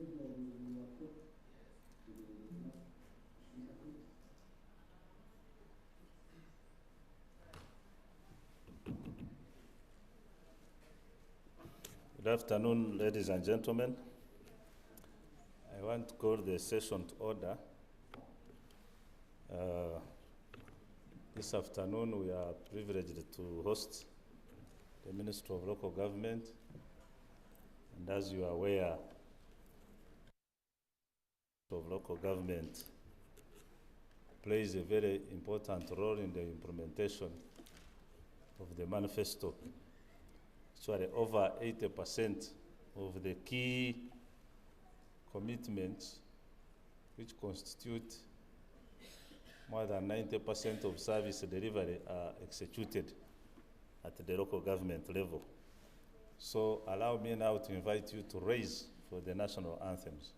Good afternoon, ladies and gentlemen. I want to call the session to order. This afternoon, we are privileged to host the Minister of Local Government. And as you are aware, of local government plays a very important role in the implementation of the manifesto. Actually, over 80% of the key commitments, which constitute more than 90% of service delivery, are executed at the local government level. So allow me now to invite you to raise for the national anthems.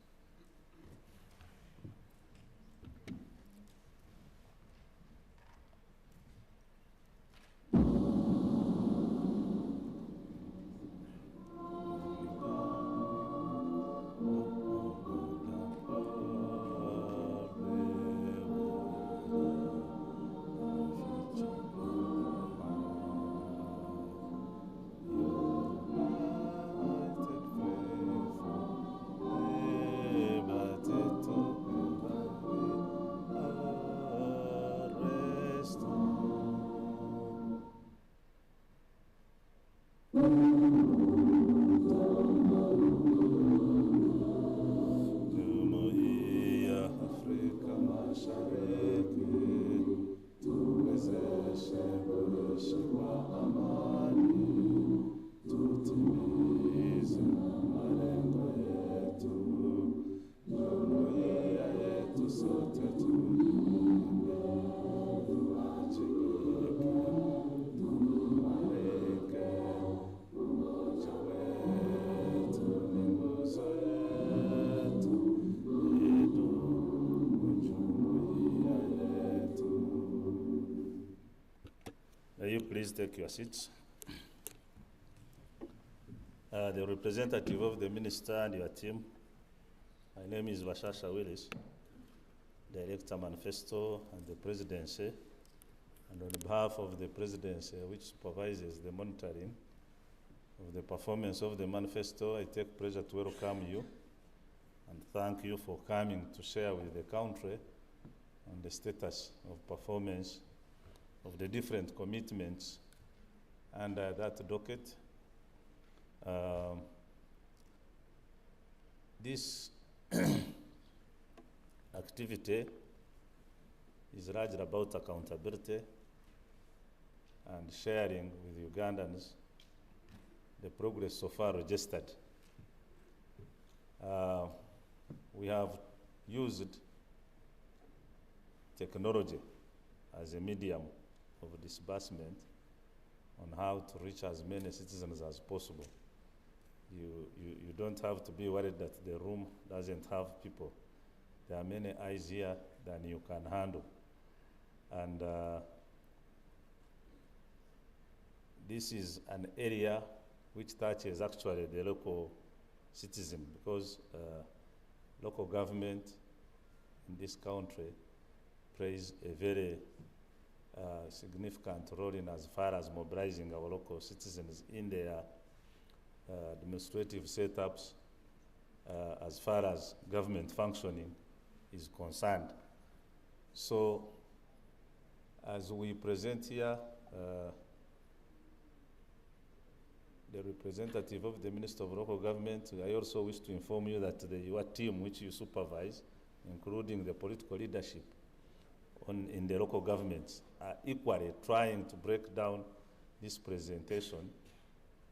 May you please take your seats. The representative of the minister and your team, my name is Bashasha Willis, Director Manifesto and the Presidency, and on behalf of the Presidency, which supervises the monitoring of the performance of the manifesto, I take pleasure to welcome you and thank you for coming to share with the country on the status of performance of the different commitments under that docket. This activity is largely about accountability and sharing with Ugandans the progress so far registered. We have used technology as a medium of disbursement on how to reach as many citizens as possible. You don't have to be worried that the room doesn't have people. There are many eyes here than you can handle. And this is an area which touches actually the local citizen, because local government in this country plays a very significant role in as far as mobilizing our local citizens in their administrative setups as far as government functioning is concerned. So as we present here, the representative of the Minister of Local Government, I also wish to inform you that your team, which you supervise, including the political leadership in the local governments, are equally trying to break down this presentation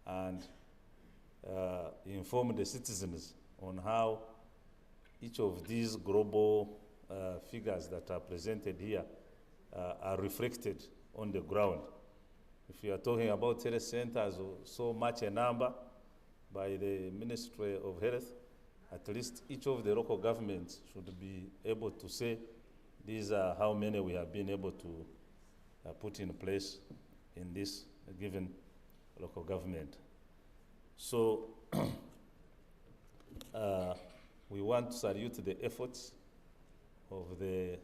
and inform the citizens on how each of these global figures that are presented here are reflected on the ground. If you are talking about health centers, so much a number by the Ministry of Health, at least each of the local governments should be able to say, these are how many we have been able to put in place in this given local government. So want to salute the efforts of the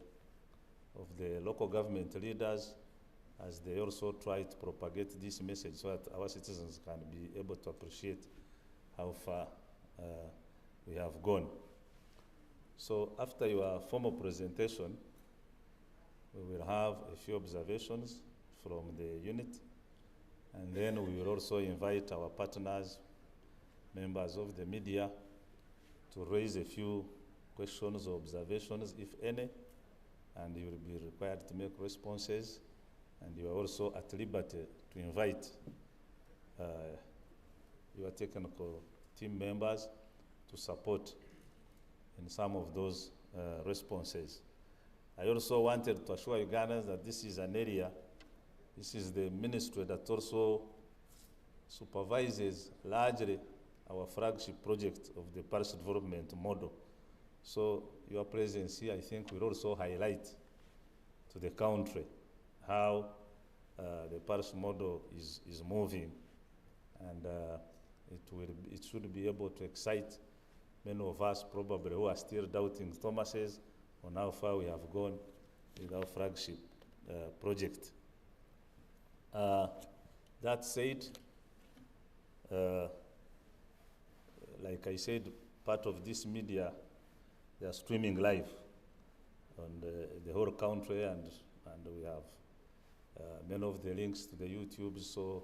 local government leaders as they also try to propagate this message so that our citizens can be able to appreciate how far we have gone. So after your formal presentation, we will have a few observations from the unit, and then we will also invite our partners, members of the media, to raise a few questions or observations, if any, and you will be required to make responses, and you are also at liberty to invite your technical team members to support in some of those responses. I also wanted to assure Ugandans that this is an area, this is the ministry that also supervises largely our flagship project of the Parish Development Model. So your presence here, I think, will also highlight to the country how the Parish Model is moving, and it should be able to excite many of us probably who are still doubting Thomas's on how far we have gone with our flagship project. That said, like I said, part of this media, they are streaming live on the whole country, and we have many of the links to the YouTube, so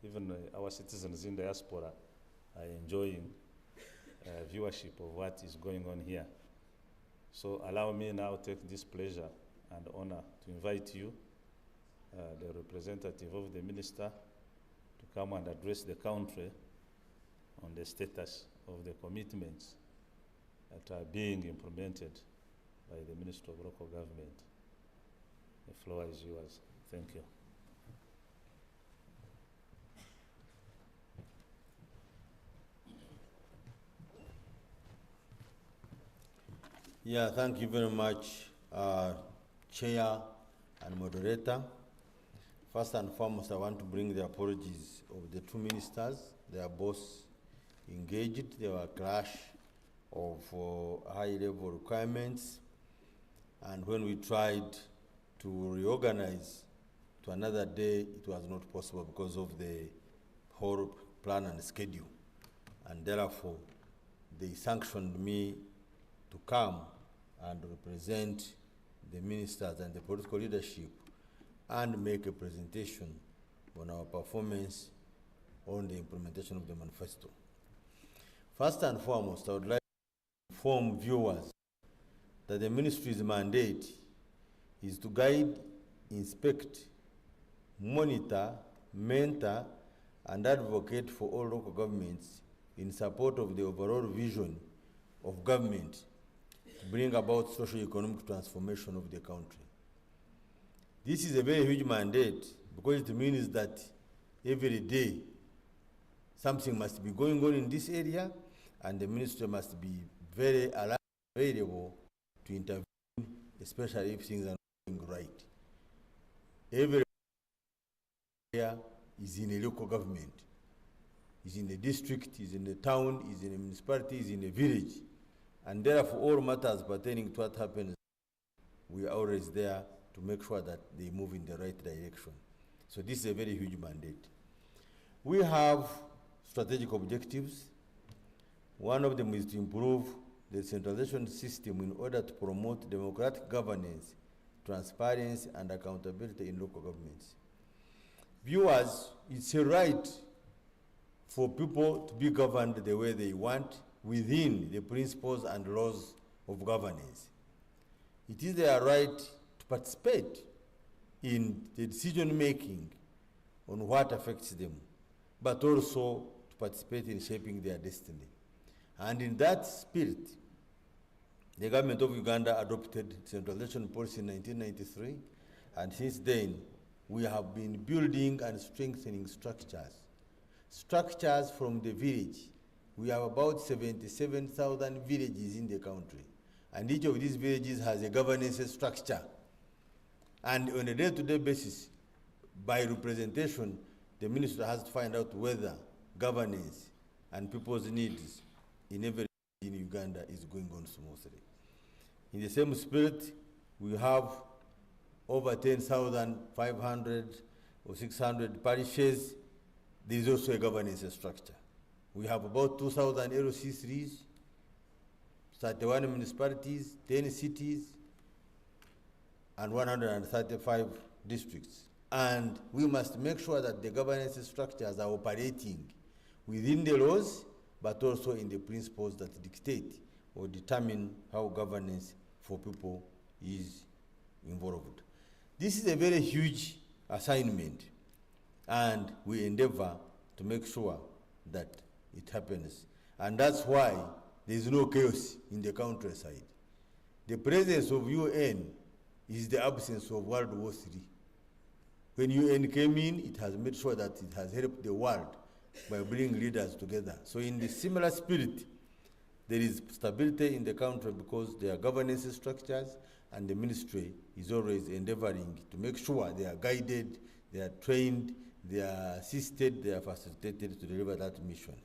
even our citizens in diaspora are enjoying viewership of what is going on here. So allow me now to take this pleasure and honor to invite you, the representative of the minister, to come and address the country on the status of the commitments that are being implemented by the Ministry of Local Government. The floor is yours. Thank you. Yeah, thank you very much, Chair and Moderator. First and foremost, I want to bring the apologies of the two ministers. They are both engaged. There were a clash of high-level requirements, and when we tried to reorganize to another day, it was not possible because of the whole plan and schedule, and therefore they sanctioned me to come and represent the ministers and the political leadership and make a presentation on our performance on the implementation of the manifesto. First and foremost, I would like to inform viewers that the ministry's mandate is to guide, inspect, monitor, mentor, and advocate for all local governments in support of the overall vision of government to bring about socio-economic transformation of the country. This is a very huge mandate because it means that every day something must be going on in this area, and the ministry must be very available to intervene, especially if things are not going right. Every area is in a local government, is in a district, is in a town, is in a municipality, is in a village. And therefore, all matters pertaining to what happens, we are always there to make sure that they move in the right direction. So this is a very huge mandate. We have strategic objectives. One of them is to improve the centralization system in order to promote democratic governance, transparency, and accountability in local governments. Viewers, it's a right for people to be governed the way they want within the principles and laws of governance. It is their right to participate in the decision-making on what affects them, but also to participate in shaping their destiny. And in that spirit, the government of Uganda adopted centralization policy in 1993, and since then, we have been building and strengthening structures. Structures from the village. We have about 77,000 villages in the country, and each of these villages has a governance structure. And on a day-to-day basis, by representation, the minister has to find out whether governance and people's needs in every village in Uganda is going on smoothly. In the same spirit, we have over 10,500 or 600 parishes. There is also a governance structure. We have about 2,000 LC3s, 31 municipalities, 10 cities, and 135 districts. And we must make sure that the governance structures are operating within the laws, but also in the principles that dictate or determine how governance for people is involved. This is a very huge assignment, and we endeavor to make sure that it happens. And that's why there is no chaos in the countryside. The presence of UN is the absence of World War III. When UN came in, it has made sure that it has helped the world by bringing leaders together. So in the similar spirit, there is stability in the country because there are governance structures, and the ministry is always endeavoring to make sure they are guided, they are trained, they are assisted, they are facilitated to deliver that mission.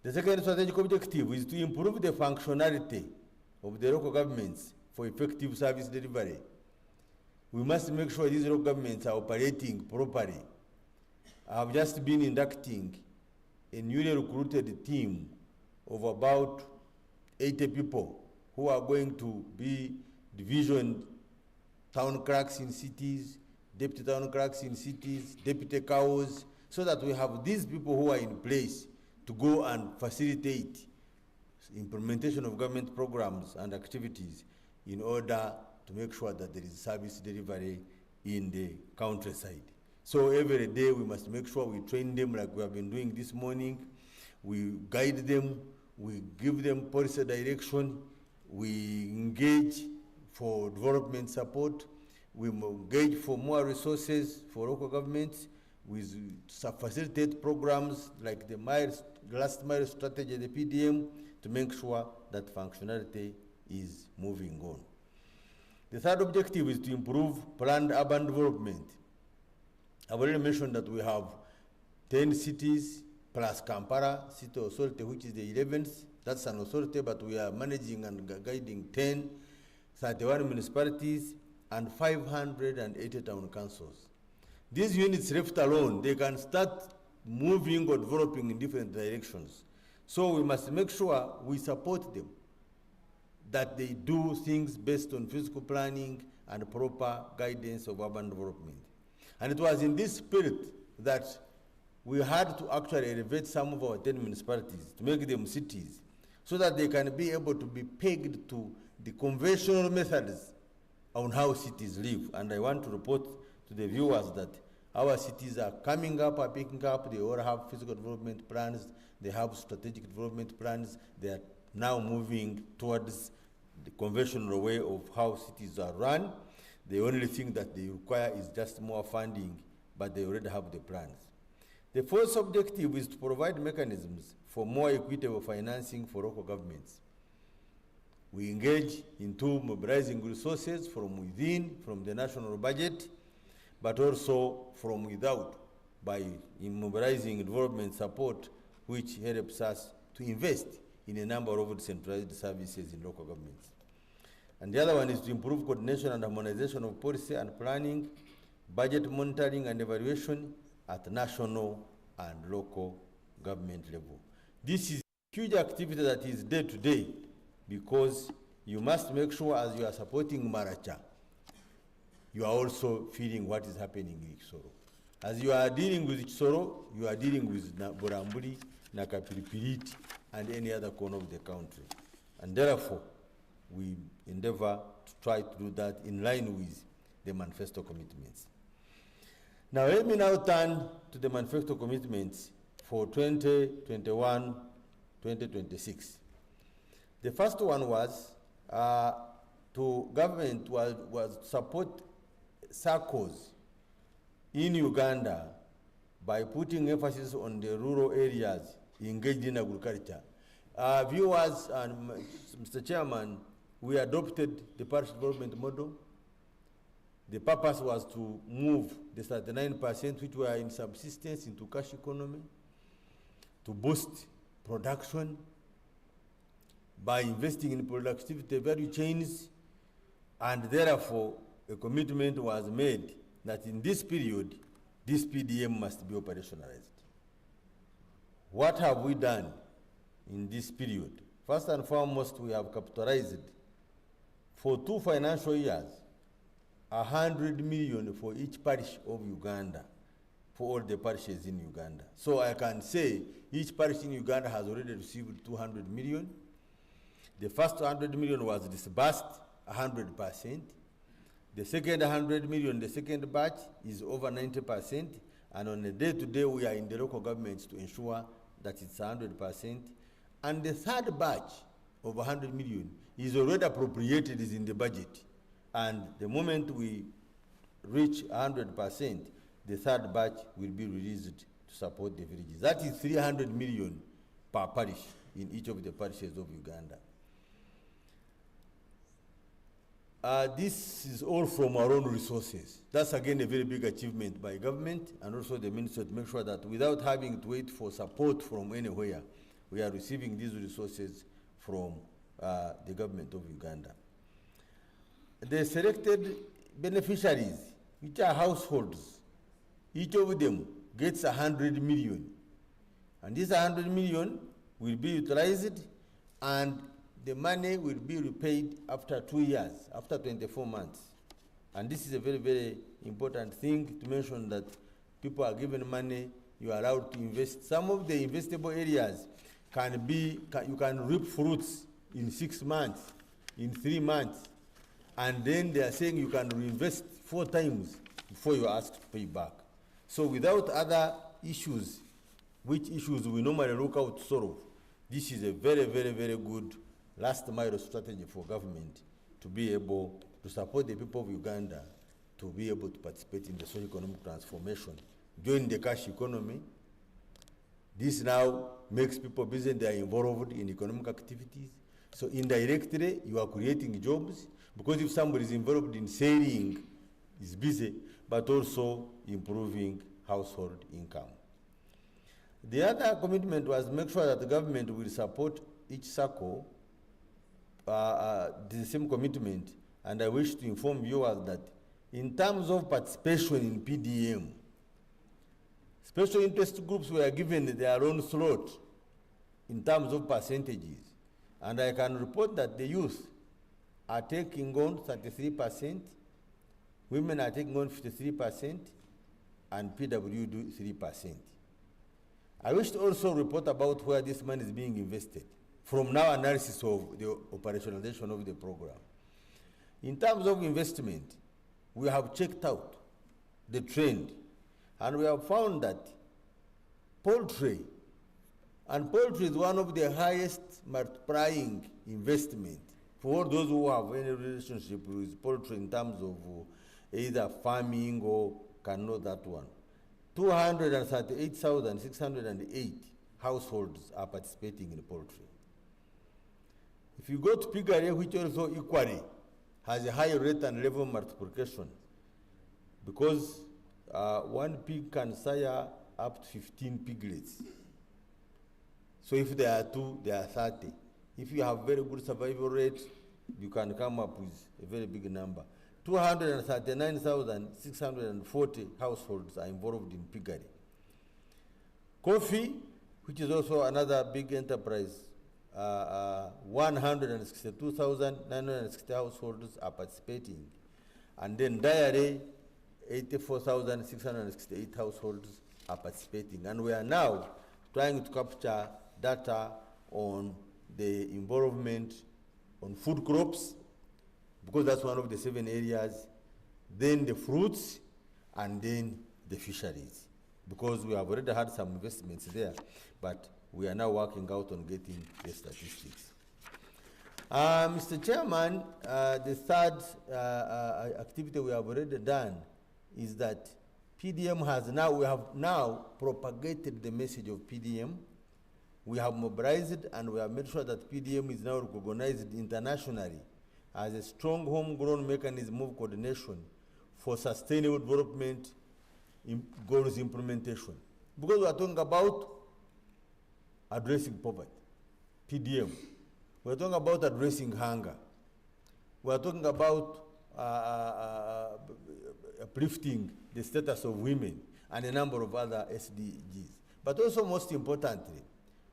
The second strategic objective is to improve the functionality of the local governments for effective service delivery. We must make sure these local governments are operating properly. I have just been inducting a newly recruited team of about 80 people who are going to be division town clerks in cities, deputy town clerks in cities, deputy cows, so that we have these people who are in place to go and facilitate implementation of government programs and activities in order to make sure that there is service delivery in the countryside. So every day we must make sure we train them like we have been doing this morning. We guide them, we give them policy direction, we engage for development support, we engage for more resources for local governments, we facilitate programs like the last mile strategy, the PDM, to make sure that functionality is moving on. The third objective is to improve planned urban development. I've already mentioned that we have 10 cities plus Kampala City Authority, which is the 11th. That's an authority, but we are managing and guiding 10, 31 municipalities, and 580 town councils. These units left alone, they can start moving or developing in different directions. So we must make sure we support them, that they do things based on physical planning and proper guidance of urban development. And it was in this spirit that we had to actually elevate some of our 10 municipalities to make them cities so that they can be able to be pegged to the conventional methods on how cities live. And I want to report to the viewers that our cities are coming up, are picking up, they all have physical development plans, they have strategic development plans, they are now moving towards the conventional way of how cities are run. The only thing that they require is just more funding, but they already have the plans. The fourth objective is to provide mechanisms for more equitable financing for local governments. We engage into mobilizing resources from within, from the national budget, but also from without by mobilizing development support, which helps us to invest in a number of decentralized services in local governments. And the other one is to improve coordination and harmonization of policy and planning, budget monitoring and evaluation at national and local government level. This is a huge activity that is day to day, because you must make sure as you are supporting Maracha, you are also feeling what is happening in Kisoro. As you are dealing with Kisoro, you are dealing with Buramburi, Nakapilipiliti, and any other corner of the country. And therefore, we endeavor to try to do that in line with the manifesto commitments. Now let me now turn to the manifesto commitments for 2021-2026. The first one was to government was support circles in Uganda by putting emphasis on the rural areas engaged in agriculture. Viewers and Mr. Chairman, we adopted the parish development model. The purpose was to move the 39% which were in subsistence into cash economy, to boost production, by investing in productivity value chains, and therefore a commitment was made that in this period, this PDM must be operationalized. What have we done in this period? First and foremost, we have capitalized for 2 financial years, 100 million for each parish of Uganda, for all the parishes in Uganda. So I can say each parish in Uganda has already received 200 million. The first 100 million was disbursed 100%. The second 100 million, the second batch, is over 90%. And on a day-to-day, we are in the local governments to ensure that it's 100%. And the third batch of 100 million is already appropriated, is in the budget. And the moment we reach 100%, the third batch will be released to support the villages. That is 300 million per parish in each of the parishes of Uganda. This is all from our own resources. That's again a very big achievement by government and also the ministry to make sure that without having to wait for support from anywhere, we are receiving these resources from the government of Uganda. The selected beneficiaries, which are households, each of them gets 100 million. And this 100 million will be utilized, and the money will be repaid after 2 years, after 24 months. And this is a very, very important thing to mention, that people are given money, you are allowed to invest. Some of the investable areas you can reap fruits in 6 months, in 3 months, and then they are saying you can reinvest 4 times before you are asked to pay back. So without other issues, which issues we normally look out to solve, this is a very, very, very good last mile strategy for government to be able to support the people of Uganda to be able to participate in the socio-economic transformation, join the cash economy. This now makes people busy, they are involved in economic activities. So indirectly, you are creating jobs, because if somebody is involved in selling, is busy, but also improving household income. The other commitment was make sure that the government will support each circle. The same commitment, and I wish to inform viewers that in terms of participation in PDM, special interest groups were given their own slot in terms of percentages. And I can report that the youth are taking on 33%, women are taking on 53%, and PW do 3%. I wish to also report about where this money is being invested from now analysis of the operationalization of the program. In terms of investment, we have checked out the trend, and we have found that poultry is one of the highest multiplying investment for those who have any relationship with poultry in terms of either farming or can know that one. 238,608 households are participating in poultry. If you go to piggery, which also equally has a high rate and level multiplication, because one pig can sire up to 15 piglets. So if there are 2, there are 30. If you have very good survival rate, you can come up with a very big number. 239,640 households are involved in piggery. Coffee, which is also another big enterprise, 162,960 households are participating. And then dairy, 84,668 households are participating. And we are now trying to capture data on the involvement on food crops, because that's one of the 7 areas, then the fruits, and then the fisheries. Because we have already had some investments there, but we are now working out on getting the statistics. Mr. Chairman, the third activity we have already done is that PDM we have now propagated the message of PDM. We have mobilized and we have made sure that PDM is now recognized internationally as a strong homegrown mechanism of coordination for sustainable development goals implementation. Because we are talking about addressing poverty, PDM. We're talking about addressing hunger. We're talking about uplifting the status of women and a number of other SDGs. But also, most importantly,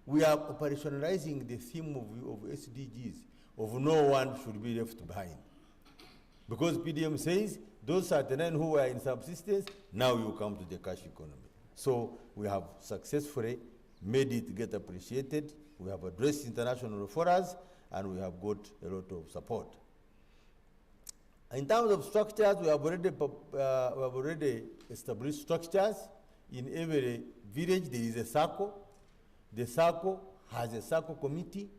we are operationalizing the theme of SDGs, of no one should be left behind. Because PDM says, those 39 who are in subsistence, now you come to the cash economy. So we have successfully made it get appreciated. We have addressed international forums, and we have got a lot of support. In terms of structures, we have already established structures. In every village, there is a SACCO. The SACCO has a SACCO committee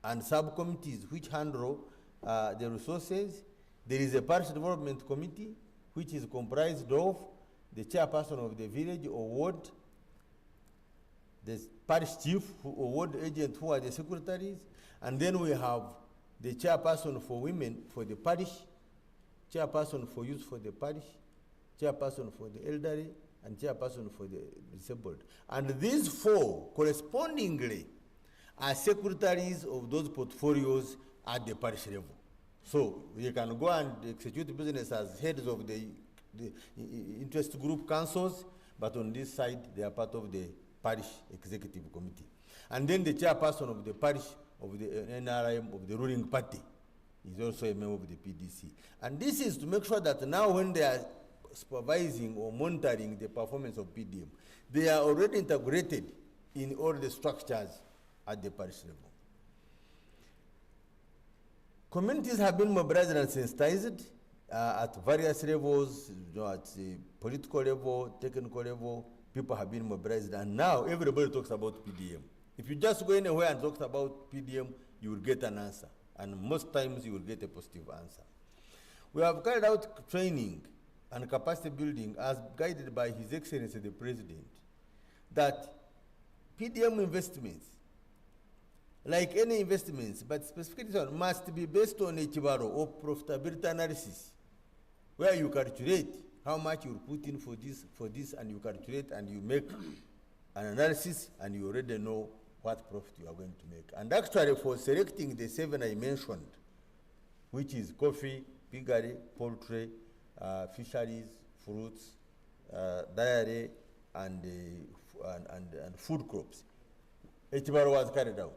and subcommittees which handle the resources. There is a parish development committee which is comprised of the chairperson of the village or ward, the parish chief or ward agent who are the secretaries, and then we have the chairperson for women for the parish, chairperson for youth for the parish, chairperson for the elderly, and chairperson for the disabled. And these four correspondingly are secretaries of those portfolios at the parish level. So you can go and execute business as heads of the interest group councils, but on this side, they are part of the parish executive committee. And then the chairperson of the parish of the NRM of the ruling party is also a member of the PDC. And this is to make sure that now when they are supervising or monitoring the performance of PDM, they are already integrated in all the structures at the parish level. Communities have been mobilized and sensitized at various levels, at the political level, technical level. People have been mobilized, and now everybody talks about PDM. If you just go anywhere and talk about PDM, you will get an answer, and most times you will get a positive answer. We have carried out training and capacity building as guided by His Excellency the President, that PDM investments, like any investments, but specifically must be based on a Chibaro or profitability analysis, where you calculate how much you put in for this, and you calculate and you make an analysis, and you already know what profit you are going to make. And actually, for selecting the 7 I mentioned, which is coffee, piggery, poultry, fisheries, fruits, dairy, and food crops, Echibaro was carried out.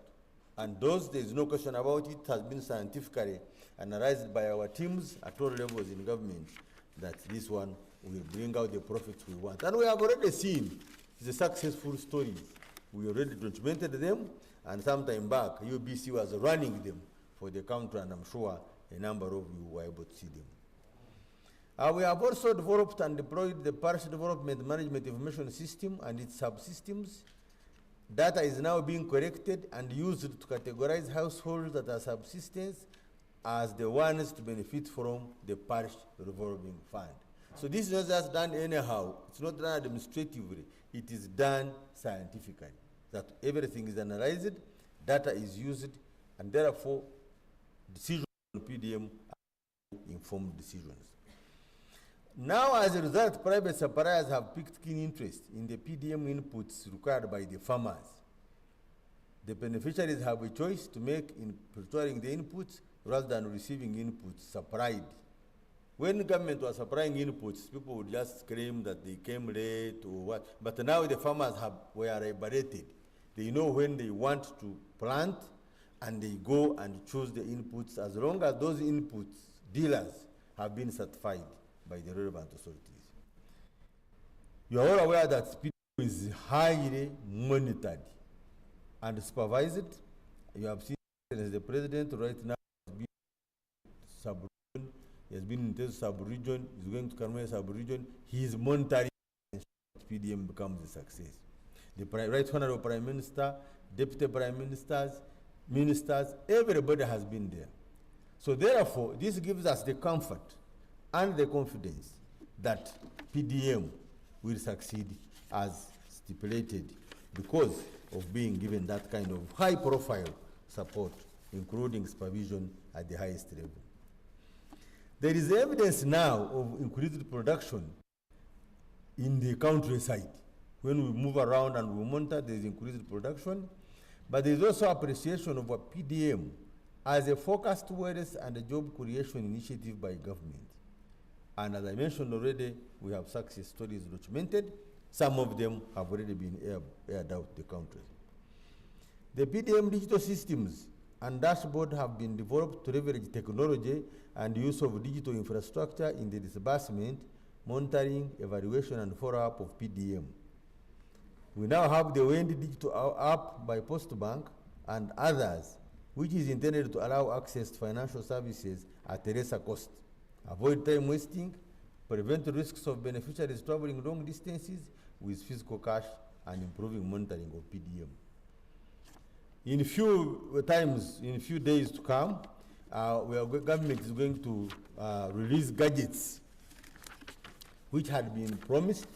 And those, there is no question about it, has been scientifically analyzed by our teams at all levels in government, that this one will bring out the profits we want. And we have already seen the successful stories. We already documented them, and some time back, UBC was running them for the country, and I'm sure a number of you were able to see them. We have also developed and deployed the Parish Development Management Information System and its subsystems. Data is now being collected and used to categorize households that are subsistence as the ones to benefit from the parish revolving fund. So this is not just done anyhow. It's not done administratively. It is done scientifically. That everything is analyzed, data is used, and therefore decisions on PDM are informed decisions. Now, as a result, private suppliers have picked keen interest in the PDM inputs required by the farmers. The beneficiaries have a choice to make in preparing the inputs rather than receiving inputs supplied. When government was supplying inputs, people would just claim that they came late or what. But now the farmers were liberated. They know when they want to plant, and they go and choose the inputs as long as those inputs dealers have been certified by the relevant authorities. You are all aware that PDM is highly monitored and supervised. You have seen as the president right now has been sub-region, he has been in the sub-region, he's going to Karmel sub-region. He is monitoring and PDM becomes a success. The Right Honorable Prime Minister, Deputy Prime Ministers, everybody has been there. So therefore, this gives us the comfort and the confidence that PDM will succeed as stipulated because of being given that kind of high-profile support, including supervision at the highest level. There is evidence now of increased production in the countryside. When we move around and we monitor, there is increased production. But there is also appreciation of a PDM as a focused wealth and a job creation initiative by government. And as I mentioned already, we have success stories documented. Some of them have already been aired out the country. The PDM digital systems and dashboard have been developed to leverage technology and use of digital infrastructure in the disbursement, monitoring, evaluation, and follow-up of PDM. We now have the WEND digital app by Postbank and others, which is intended to allow access to financial services at a lesser cost, avoid time wasting, prevent risks of beneficiaries traveling long distances with physical cash, and improving monitoring of PDM. In few days to come, government is going to release gadgets which had been promised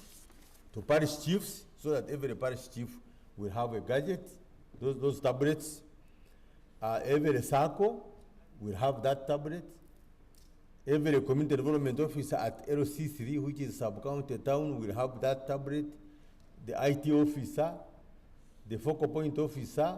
to parish chiefs, so that every parish chief will have a gadget, those tablets. Every SACCO will have that tablet. Every community development officer at LC3, which is sub-county town, will have that tablet. The IT officer, the focal point officer,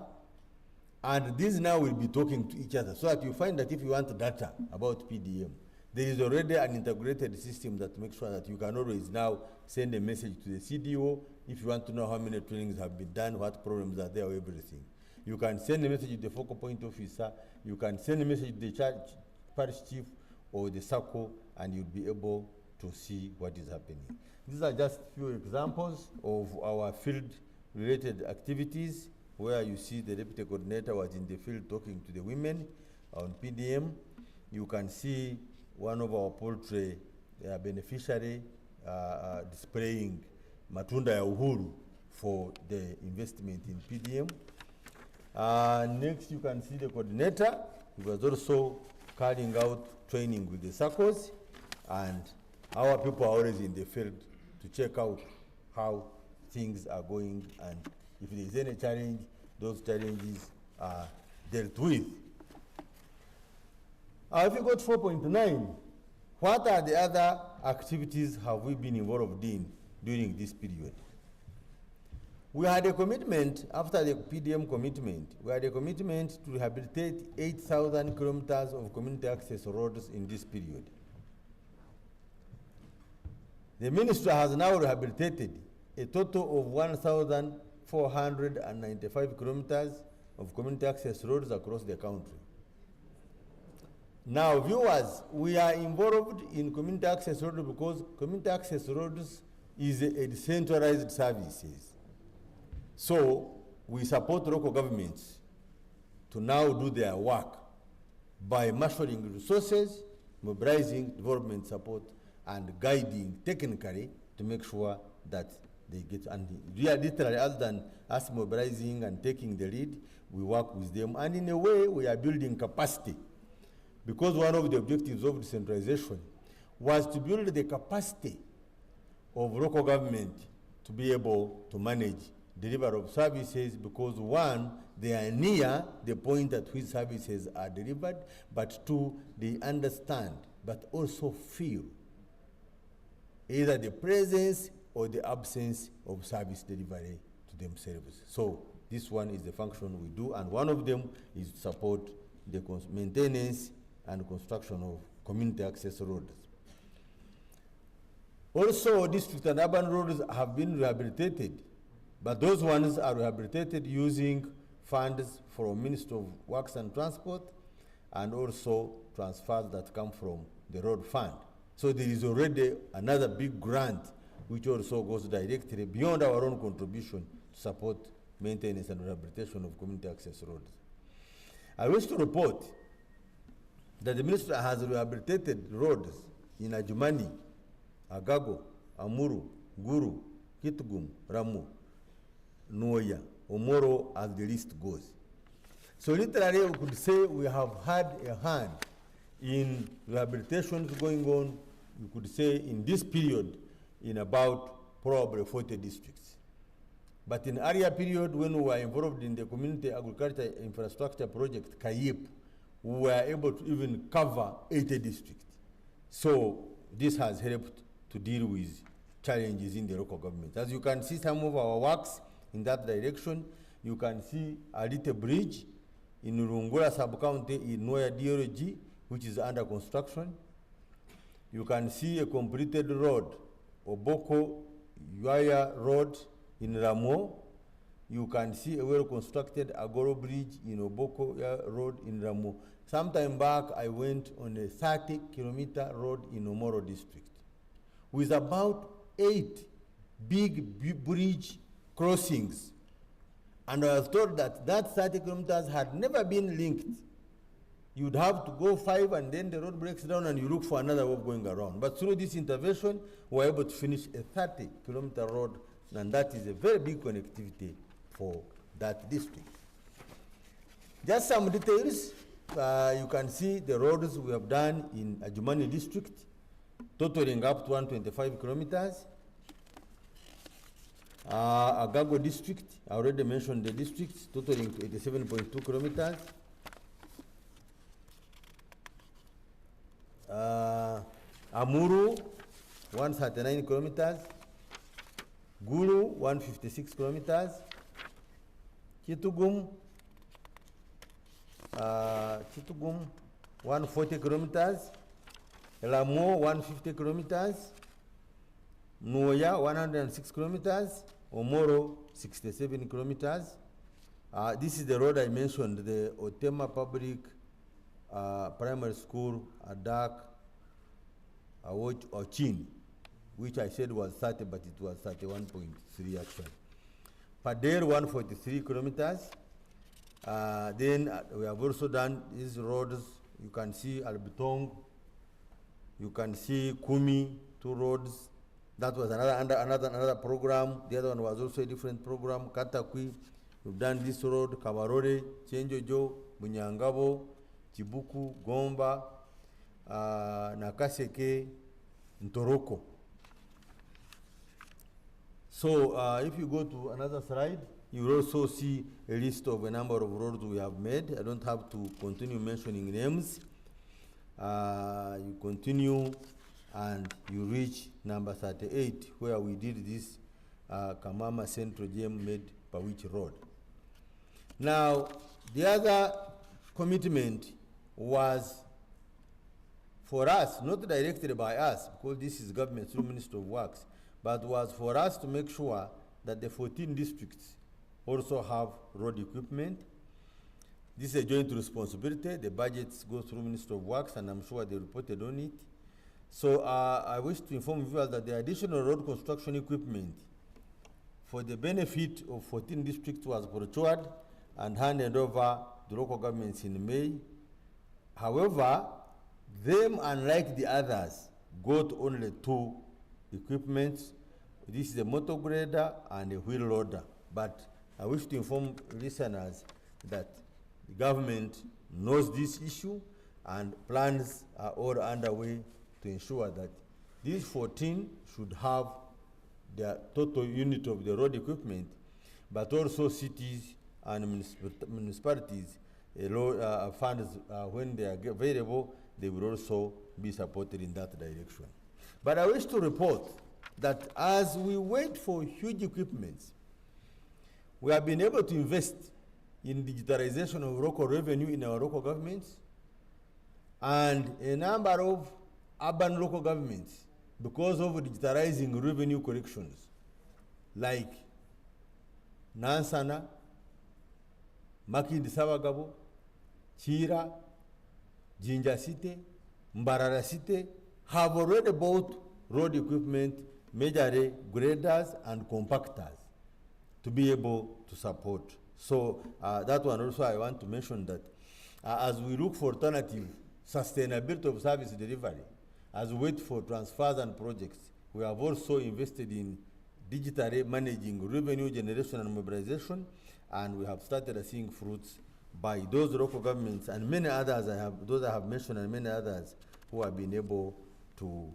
and these now will be talking to each other, so that you find that if you want data about PDM, there is already an integrated system that makes sure that you can always now send a message to the CDO if you want to know how many trainings have been done, what problems are there, everything. You can send a message to the focal point officer, you can send a message to the parish chief or the SACCO, and you'll be able to see what is happening. These are just few examples of our field-related activities, where you see the deputy coordinator was in the field talking to the women on PDM. You can see one of our poultry beneficiary displaying matunda ya uhuru for the investment in PDM. Next, you can see the coordinator, who was also carrying out training with the SACCOs, and our people are always in the field to check out how things are going, and if there is any challenge, those challenges are dealt with. If you go to 4.9, what are the other activities have we been involved in during this period? We had a commitment, after the PDM commitment, we had a commitment to rehabilitate 8,000 kilometers of community access roads in this period. The ministry has now rehabilitated a total of 1,495 kilometers of community access roads across the country. Now, viewers, we are involved in community access roads because community access roads is a decentralized services. So we support local governments to now do their work by marshalling resources, mobilizing development support, and guiding technically to make sure that they get, and literally, other than us mobilizing and taking the lead, we work with them. And in a way, we are building capacity, because one of the objectives of decentralization was to build the capacity of local government to be able to manage delivery of services, because one, they are near the point at which services are delivered, but two, they understand, but also feel either the presence or the absence of service delivery to themselves. So this one is the function we do, and one of them is to support the maintenance and construction of community access roads. Also, district and urban roads have been rehabilitated, but those ones are rehabilitated using funds from Ministry of Works and Transport, and also transfers that come from the road fund. So there is already another big grant which also goes directly beyond our own contribution to support maintenance and rehabilitation of community access roads. I wish to report that the ministry has rehabilitated roads in Ajumani, Agago, Amuru, Guru, Kitgum, Ramu, Nuoya, Omoro, as the list goes. So literally, we could say we have had a hand in rehabilitations going on, you could say, in this period, in about probably 40 districts. But in earlier period, when we were involved in the Community Agriculture Infrastructure Project, CAIP, we were able to even cover 80 districts. So this has helped to deal with challenges in the local government. As you can see, some of our works in that direction, You can see a little bridge in Rungura sub-county in Noya DRG, which is under construction. You can see a completed road, Oboko Yuaya Road in Ramo. You can see a well-constructed Agoro Bridge in Oboko Road in Ramo. Sometime back, I went on a 30-kilometer road in Omoro district with about 8 big bridge crossings. And I was told that 30 kilometers had never been linked. You'd have to go 5 and then the road breaks down and you look for another way of going around. But through this intervention, we were able to finish a 30-kilometer road, and that is a very big connectivity for that district. Just some details. You can see the roads we have done in Ajumani district, totaling up to 125 kilometers. Agago district, I already mentioned the districts, totaling 87.2 kilometers. Amuru, 139 kilometers. Gulu, 156 kilometers. Chitugum, 140 kilometers. Elamo, 150 kilometers. Noya, 106 kilometers. Omoro, 67 kilometers. This is the road I mentioned, the Otema Public Primary School, Adak, Ochin, which I said was 30, but it was 31.3 actually. Pader, 143 kilometers. Then we have also done these roads. You can see Albitong, you can see Kumi, 2 roads. That was another program. The other one was also a different program. Katakwi, we've done this road, Kabarore, Chenjojo, Bunyangabo, Chibuku, Gomba, Nakaseke, Ntoroko. So if you go to another slide, you will also see a list of a number of roads we have made. I don't have to continue mentioning names. You continue and you reach number 38, where we did this Kamama Central Gem made Pawich Road. Now, the other commitment was for us, not directed by us, because this is government through Ministry of Works, but was for us to make sure that the 14 districts also have road equipment. This is a joint responsibility. The budgets go through Ministry of Works, and I'm sure they reported on it. So I wish to inform viewers that the additional road construction equipment for the benefit of 14 districts was procured and handed over to local governments in May. However, them, unlike the others, got only 2 equipments. This is a motor grader and a wheel loader. But I wish to inform listeners that the government knows this issue and plans are all underway to ensure that these 14 should have the total unit of the road equipment, but also cities and municipalities funds, when they are available, they will also be supported in that direction. But I wish to report that as we wait for huge equipments, we have been able to invest in digitalization of local revenue in our local governments, and a number of urban local governments, because of digitalizing revenue collections, like Nansana, Makindi Sabagabo, Chira, Jinja City, Mbarara City, have already bought road equipment, majorly graders and compactors, to be able to support. So that one also I want to mention that as we look for alternative sustainability of service delivery, as we wait for transfers and projects, we have also invested in digitally managing revenue generation and mobilization, and we have started seeing fruits by those local governments and many others those I have mentioned, and many others who have been able to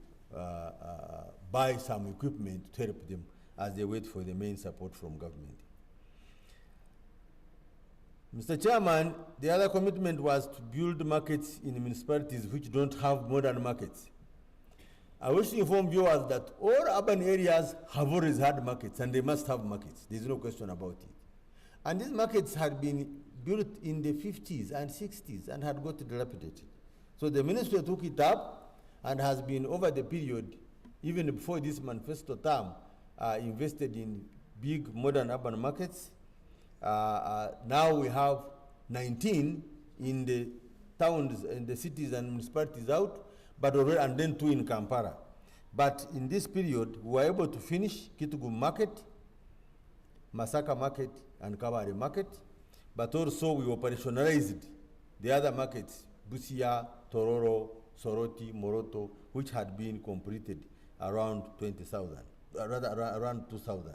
buy some equipment to help them as they wait for the main support from government. Mr. Chairman, the other commitment was to build markets in municipalities which don't have modern markets. I wish to inform viewers that all urban areas have always had markets, and they must have markets. There's no question about it. And these markets had been built in the 50s and 60s and had got dilapidated. So the ministry took it up and has been, over the period, even before this manifesto term, invested in big modern urban markets. Now we have 19 in the towns, in the cities and municipalities out, but already, and then 2 in Kampala. But in this period, we were able to finish Kitgum Market, Masaka Market, and Kabale Market, but also we operationalized the other markets, Busia, Tororo, Soroti, Moroto, which had been completed around 20,000, around 2,000.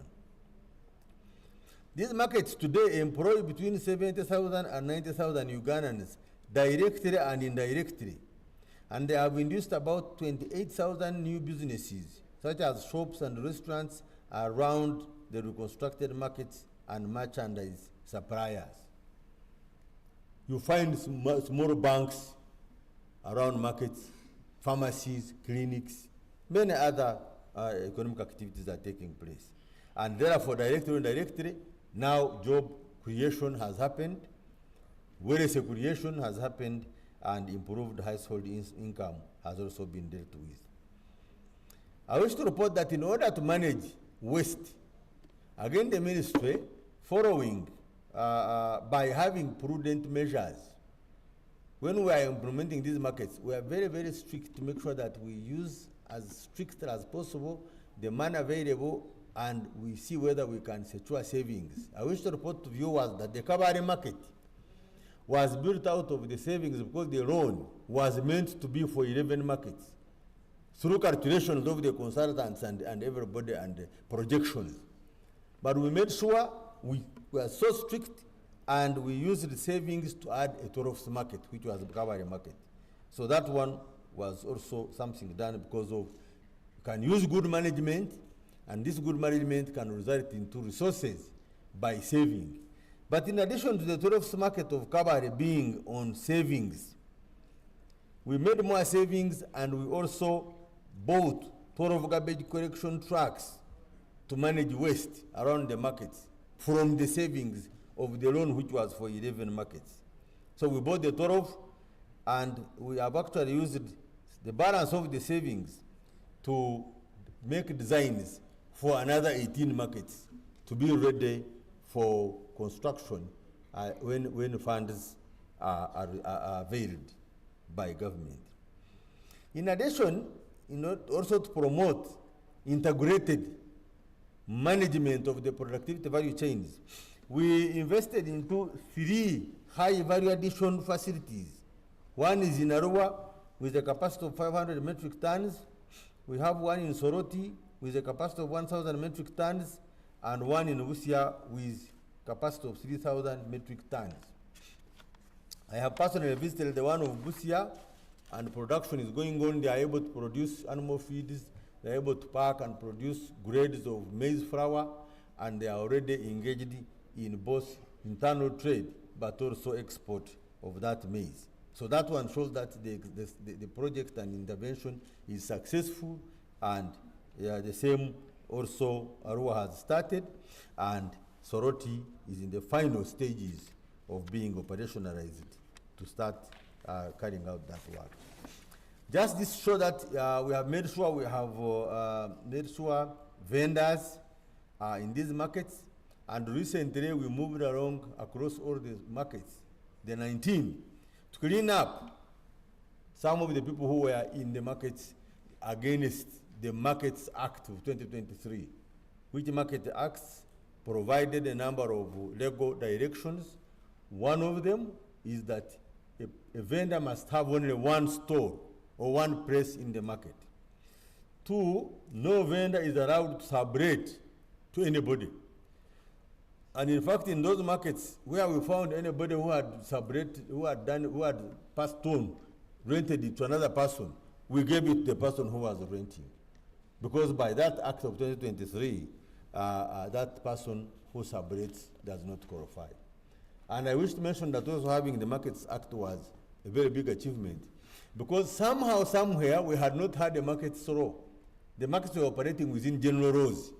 These markets today employ between 70,000 and 90,000 Ugandans, directly and indirectly. And they have induced about 28,000 new businesses, such as shops and restaurants around the reconstructed markets and merchandise suppliers. You find small banks around markets, pharmacies, clinics, many other economic activities are taking place. And therefore, directly or indirectly, now job creation has happened, wealth creation has happened, and improved household income has also been dealt with. I wish to report that in order to manage waste, again the ministry, following by having prudent measures, when we are implementing these markets, we are very, very strict to make sure that we use as strictly as possible the money available, and we see whether we can secure savings. I wish to report to viewers that the Kabale market was built out of the savings because the loan was meant to be for 11 markets through calculations of the consultants and everybody and projections. But we made sure we were so strict, and we used the savings to add a 12th market, which was the Kabale market. So that one was also something done because of, you can use good management, and this good management can result into resources by saving. But in addition to the 12th market of Kabale being on savings, we made more savings, and we also bought 12 garbage collection trucks to manage waste around the markets from the savings of the loan, which was for 11 markets. So we bought the 12, and we have actually used the balance of the savings to make designs for another 18 markets to be ready for construction when funds are availed by government. In addition, also to promote integrated management of the productivity value chains, we invested into 3 high value addition facilities. One is in Arua with a capacity of 500 metric tons. We have one in Soroti with a capacity of 1,000 metric tons, and one in Busia with capacity of 3,000 metric tons. I have personally visited the one of Busia, and production is going on. They are able to produce animal feeds, they are able to pack and produce grades of maize flour, and they are already engaged in both internal trade but also export of that maize. So that one shows that the project and intervention is successful, and the same also Arua has started, and Soroti is in the final stages of being operationalized to start carrying out that work. Just this show that we have made sure we have made sure vendors are in these markets, and recently we moved along across all the markets, the 19, to clean up some of the people who were in the markets against the Markets Act of 2023, which Market Acts provided a number of legal directions. One of them is that a vendor must have only one store or one place in the market. 2, no vendor is allowed to subrate to anybody. And in fact, in those markets where we found anybody who had who had passed on, rented it to another person, we gave it to the person who was renting. Because by that act of 2023, that person who subrates does not qualify. And I wish to mention that also having the Markets Act was a very big achievement, because somehow, somewhere, we had not had a markets law. The markets were operating within general laws,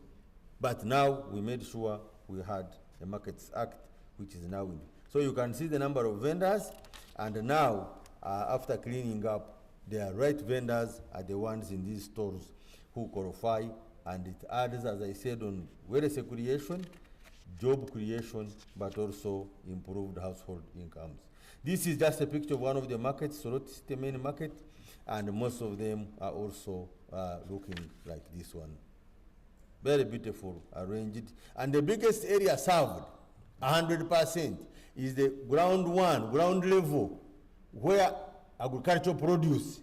but now we made sure we had a Markets Act, which is now in. So you can see the number of vendors, and now, after cleaning up, the right vendors are the ones in these stores who qualify, and it adds, as I said, on wealth creation, job creation, but also improved household incomes. This is just a picture of one of the markets, Soroti City main market, and most of them are also looking like this one. Very beautiful, arranged. And the biggest area served, 100%, is the ground level, where agricultural produce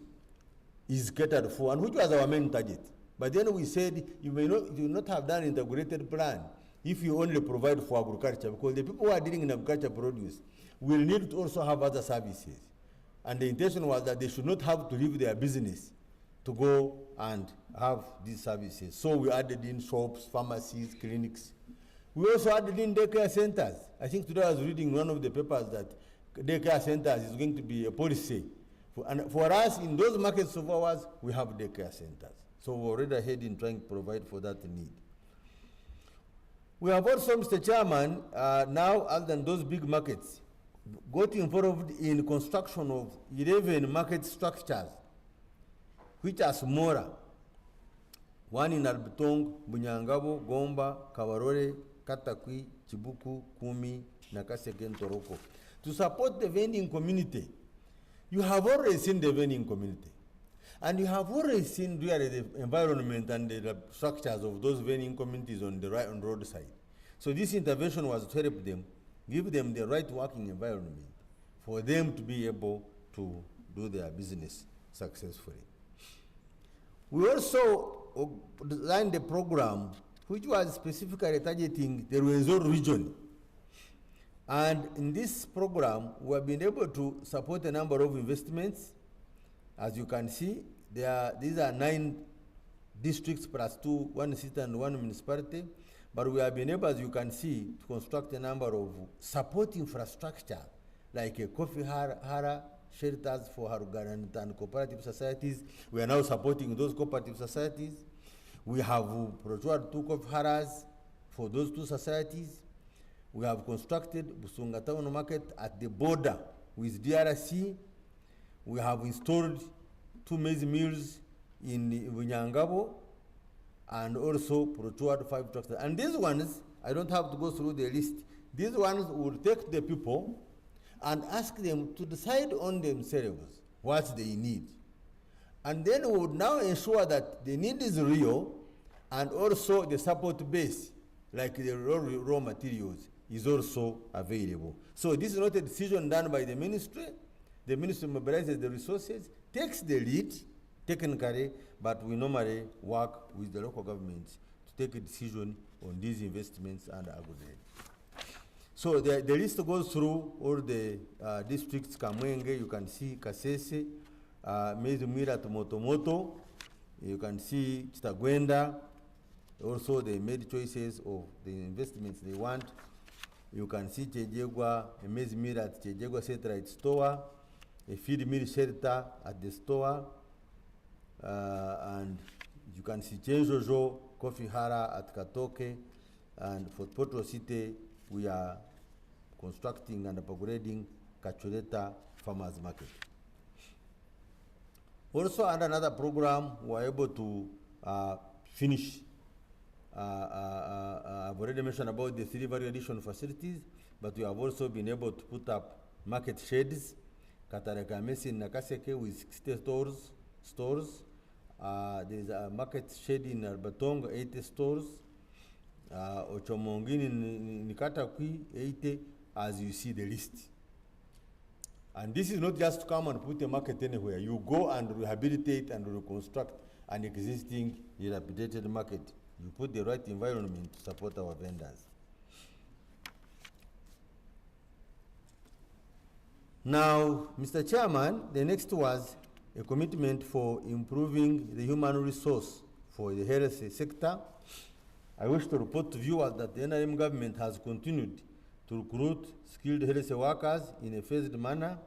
is catered for, and which was our main target. But then we said, you will not have done integrated plan if you only provide for agriculture, because the people who are dealing in agriculture produce will need to also have other services. And the intention was that they should not have to leave their business to go and have these services. So we added in shops, pharmacies, clinics. We also added in daycare centers. I think today I was reading one of the papers that daycare centers is going to be a policy. And for us, in those markets of ours, we have daycare centers. So we're already ahead in trying to provide for that need. We have also, Mr. Chairman, now, other than those big markets, got involved in construction of 11 market structures, which are smaller. One in Albutong, Bunyangabo, Gomba, Kawarore, Katakwi, Chibuku, Kumi, Nakaseke, and Toroko. To support the vending community. You have already seen the vending community. And you have already seen really the environment and the structures of those vending communities on the roadside. So this intervention was to help them, give them the right working environment for them to be able to do their business successfully. We also designed a program which was specifically targeting the Rwenzori region. And in this program, we have been able to support a number of investments. As you can see, these are 9 districts plus 2, 1 city and 1 municipality. But we have been able, as you can see, to construct a number of support infrastructure, like a coffee hara, shelters for Harugarant and cooperative societies. We are now supporting those cooperative societies. We have procured 2 coffee haras for those 2 societies. We have constructed Busunga Town Market at the border with DRC. We have installed 2 maize mills in Bunyangabo, and also procured 5 tractors. And these ones, I don't have to go through the list. These ones will take the people and ask them to decide on themselves what they need. And then we would now ensure that the need is real, and also the support base, like the raw materials, is also available. So this is not a decision done by the ministry. The ministry mobilizes the resources, takes the lead technically, but we normally work with the local governments to take a decision on these investments and aggregate. So the list goes through all the districts. Kamwenge, you can see Kasese, Mezumira to Motomoto, you can see Chitagwenda. Also, they made choices of the investments they want. You can see Chejegwa, a Mezumira at Chejegwa Satellite Store, a feed mill shelter at the store, and you can see Chenjojo, Coffee Hara at Katoke, and for Potro City, we are constructing and upgrading Kachuleta Farmers Market. Also, under another program, we were able to finish. I've already mentioned about the 3 value addition facilities, but we have also been able to put up market sheds. Katareka Mesi in Nakaseke with 60 stores. There's a market shed in Albatong, 80 stores. Ochomongin in Katakwi, 80, as you see the list. And this is not just to come and put a market anywhere. You go and rehabilitate and reconstruct an existing dilapidated market. You put the right environment to support our vendors. Now, Mr. Chairman, the next was a commitment for improving the human resource for the health sector. I wish to report to viewers that the NRM government has continued to recruit skilled health workers in a phased manner.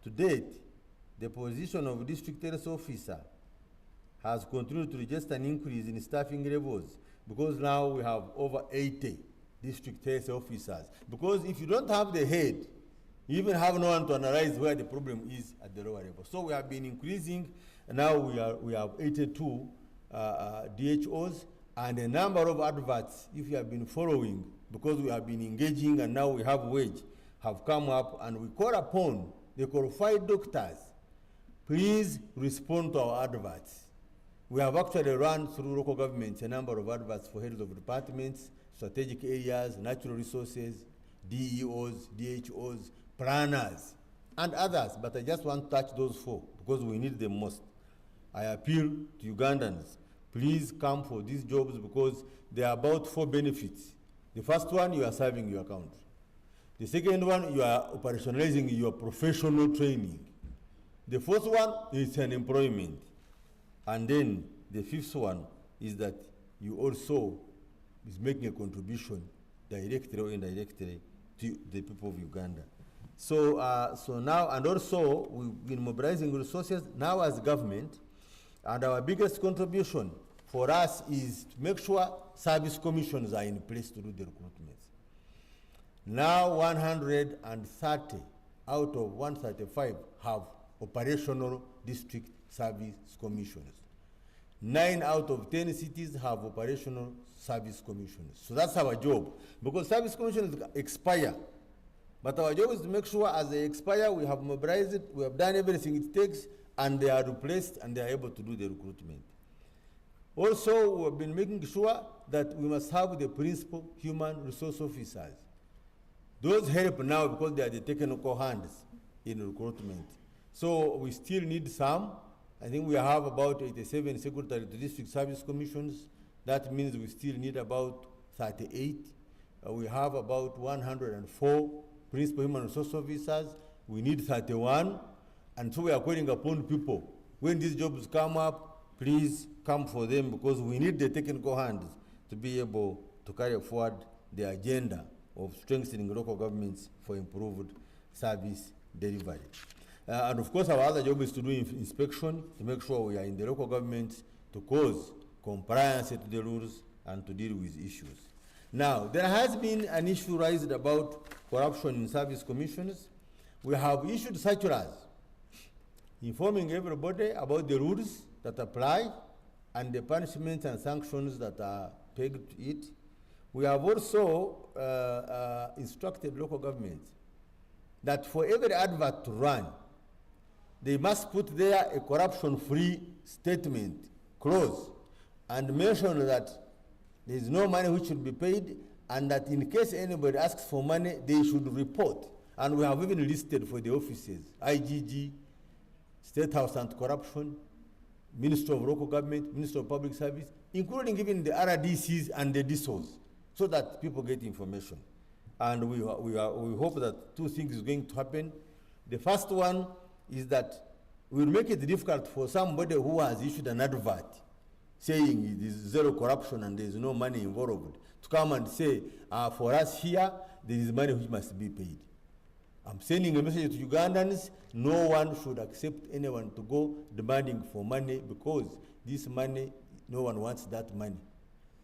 To date, the position of district health officer has continued to register an increase in staffing levels, because now we have over 80 district health officers. Because if you don't have the head, you even have no one to analyze where the problem is at the lower level. So we have been increasing, and now we have 82 DHOs, and a number of adverts, if you have been following, because we have been engaging and now we have wage, have come up, and we call upon the qualified doctors, please respond to our adverts. We have actually run through local governments a number of adverts for heads of departments, strategic areas, natural resources, DEOs, DHOs, planners, and others, but I just want to touch those four because we need them most. I appeal to Ugandans, please come for these jobs because they are about four benefits. The first one, you are serving your country. The second one, you are operationalizing your professional training. The fourth one is an employment. And then the fifth one is that you also is making a contribution directly or indirectly to the people of Uganda. So, so now, and also we've been mobilizing resources now as government, and our biggest contribution for us is to make sure service commissions are in place to do the recruitments. Now 130 out of 135 have operational district service commissioners. 9 out of 10 cities have operational service commissioners. So that's our job, because service commissioners expire. But our job is to make sure as they expire, we have mobilized it, we have done everything it takes, and they are replaced and they are able to do the recruitment. Also, we have been making sure that we must have the principal human resource officers. Those help now because they are the technical hands in recruitment. So we still need some. I think we have about 87 secretary to district service commissions. That means we still need about 38. We have about 104 principal human resource officers. We need 31. And so we are calling upon people, when these jobs come up, please come for them, because we need the technical hands to be able to carry forward the agenda of strengthening local governments for improved service delivery. And of course, our other job is to do inspection, to make sure we are in the local governments to cause compliance to the rules and to deal with issues. Now, there has been an issue raised about corruption in service commissions. We have issued circulars informing everybody about the rules that apply and the punishments and sanctions that are pegged to it. We have also instructed local governments that for every advert to run, they must put there a corruption-free statement clause and mention that there is no money which should be paid, and that in case anybody asks for money, they should report. And we have even listed for the offices, IGG, State House Anti-Corruption, Ministry of Local Government, Ministry of Public Service, including even the RDCs and the DSOs, so that people get information. And we hope that two things is going to happen. The first one is that we'll make it difficult for somebody who has issued an advert saying it is zero corruption and there is no money involved to come and say, for us here, there is money which must be paid. I'm sending a message to Ugandans, no one should accept anyone to go demanding for money, because this money, no one wants that money.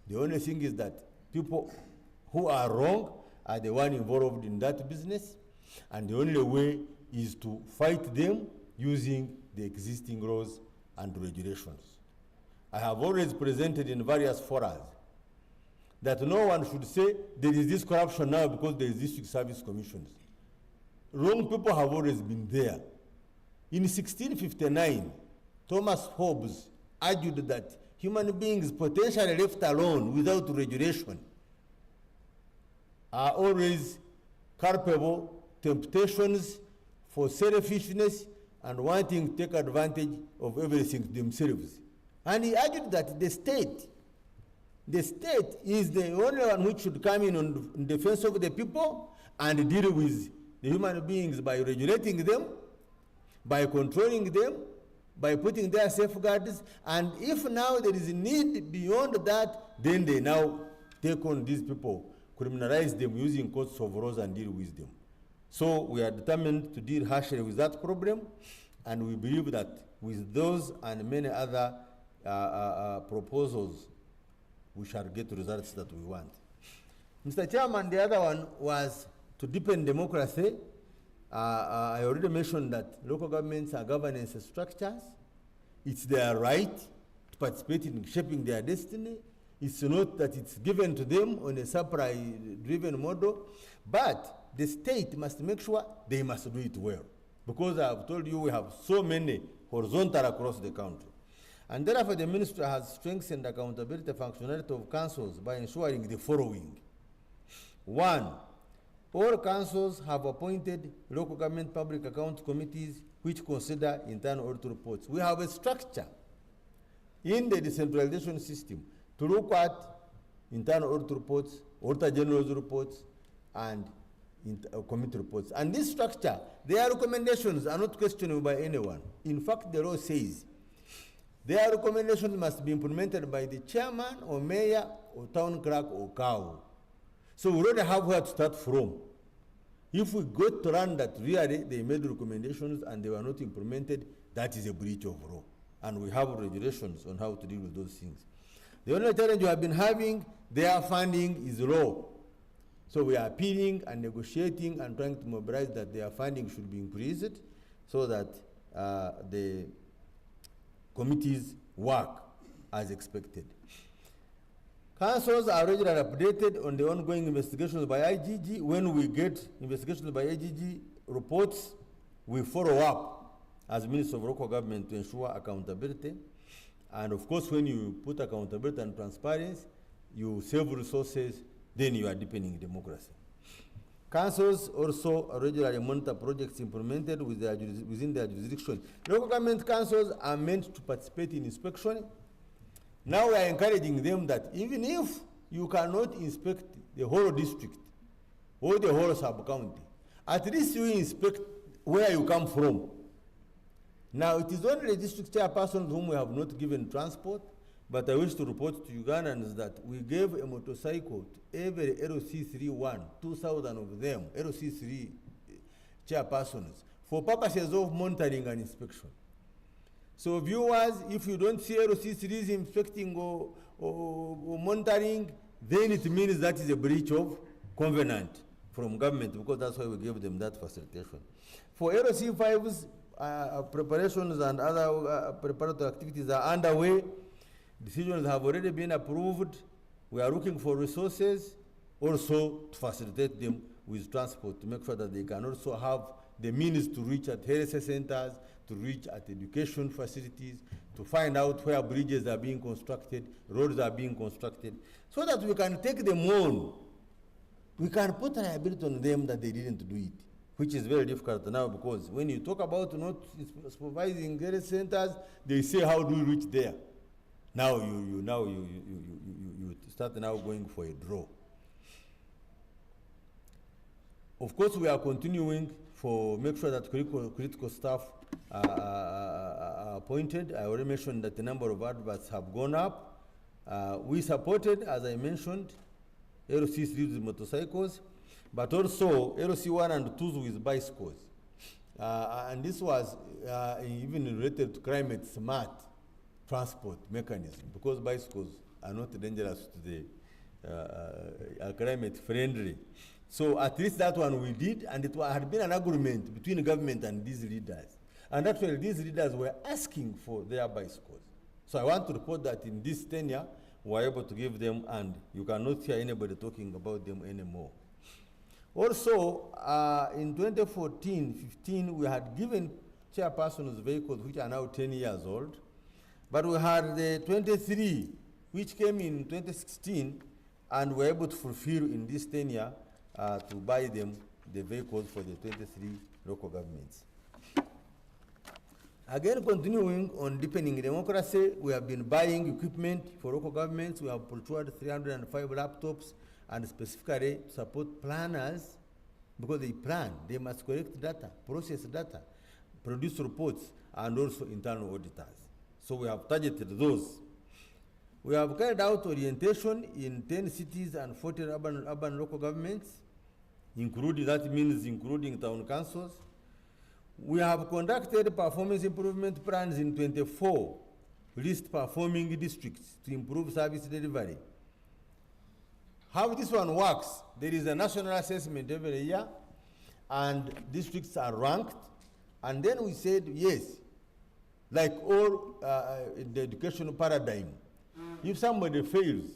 The only thing is that people who are wrong are the one involved in that business, and the only way is to fight them using the existing laws and regulations. I have always presented in various forums that no one should say there is this corruption now because there is district service commissions. Wrong people have always been there. In 1659, Thomas Hobbes argued that human beings potentially left alone without regulation are always culpable, temptations for selfishness and wanting to take advantage of everything themselves. And he argued that the state is the only one which should come in defense of the people and deal with the human beings by regulating them, by controlling them, by putting their safeguards, and if now there is a need beyond that, then they now take on these people, criminalize them using courts of laws and deal with them. So we are determined to deal harshly with that problem, and we believe that with those and many other proposals, we shall get results that we want. Mr. Chairman, the other one was to deepen democracy. I already mentioned that local governments are governance structures. It's their right to participate in shaping their destiny. It's not that it's given to them on a supply-driven model, but the state must make sure they must do it well. Because I've told you we have so many horizontal across the country. And therefore the ministry has strengthened accountability functionality of councils by ensuring the following. One, all councils have appointed local government public account committees which consider internal audit reports. We have a structure in the decentralization system to look at internal audit reports, auditor general's reports, and committee reports. And this structure, their recommendations are not questionable by anyone. In fact, the law says their recommendations must be implemented by the chairman or mayor or town clerk or cow. So we already have where to start from. If we got to learn that really they made recommendations and they were not implemented, that is a breach of law. And we have regulations on how to deal with those things. The only challenge we have been having, their funding is low. So we are appealing and negotiating and trying to mobilize that their funding should be increased so that the committees work as expected. Councils are regularly updated on the ongoing investigations by IGG. When we get investigations by IGG reports, we follow up as Minister of Local Government to ensure accountability. And of course, when you put accountability and transparency, you save resources, then you are deepening democracy. Councils also regularly monitor projects implemented within their jurisdiction. Local government councils are meant to participate in inspection. Now we are encouraging them that even if you cannot inspect the whole district or the whole sub-county, at least you inspect where you come from. Now it is only the district chairpersons whom we have not given transport, but I wish to report to Ugandans that we gave a motorcycle to every LC31, 2,000 of them, LC3 chairpersons, for purposes of monitoring and inspection. So viewers, if you don't see LC3s inspecting or monitoring, then it means that is a breach of covenant from government, because that's why we gave them that facilitation. For LC5s, preparations and other preparatory activities are underway. Decisions have already been approved. We are looking for resources also to facilitate them with transport to make sure that they can also have the means to reach at health centers, to reach at education facilities, to find out where bridges are being constructed, roads are being constructed, so that we can take them on. We can put liability on them that they didn't do it, which is very difficult now, because when you talk about not supervising health centers, they say, how do we reach there? Now you start now going for a draw. Of course, we are continuing for make sure that critical staff are appointed. I already mentioned that the number of adverts have gone up. We supported, as I mentioned, LC3s with motorcycles, but also LC1 and 2s with bicycles. And this was even related to climate smart transport mechanism, because bicycles are not dangerous to the are climate friendly. So at least that one we did, and it had been an agreement between the government and these leaders. And actually these leaders were asking for their bicycles. So I want to report that in this tenure, we were able to give them, and you cannot hear anybody talking about them anymore. Also, in 2014-15, we had given chairpersons vehicles which are now 10 years old. But we had the 23, which came in 2016, and were able to fulfill in this tenure to buy them the vehicles for the 23 local governments. Again, continuing on deepening democracy, we have been buying equipment for local governments. We have procured 305 laptops, and specifically to support planners, because they plan, they must collect data, process data, produce reports, and also internal auditors. So we have targeted those. We have carried out orientation in 10 cities and 40 urban local governments, including town councils. We have conducted performance improvement plans in 24 least performing districts to improve service delivery. how this one works, there is a national assessment every year, and districts are ranked, and then we said, yes, like all in the educational paradigm, if somebody fails,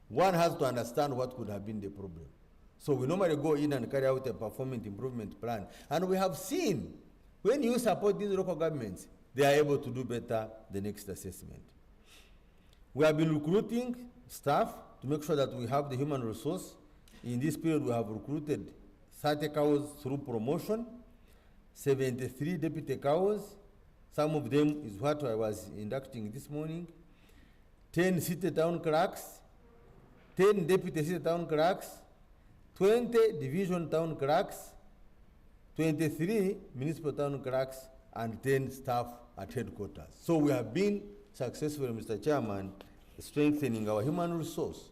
one has to understand what could have been the problem. So we normally go in and carry out a performance improvement plan. And we have seen, when you support these local governments, they are able to do better the next assessment. We have been recruiting staff to make sure that we have the human resource. In this period, we have recruited 30 cows through promotion, 73 deputy cows. Some of them is what I was inducting this morning. 10 city town clerks, 10 deputy city town clerks, 20 division town clerks, 23 municipal town clerks, and 10 staff at headquarters. So we have been successful, Mr. Chairman, strengthening our human resource,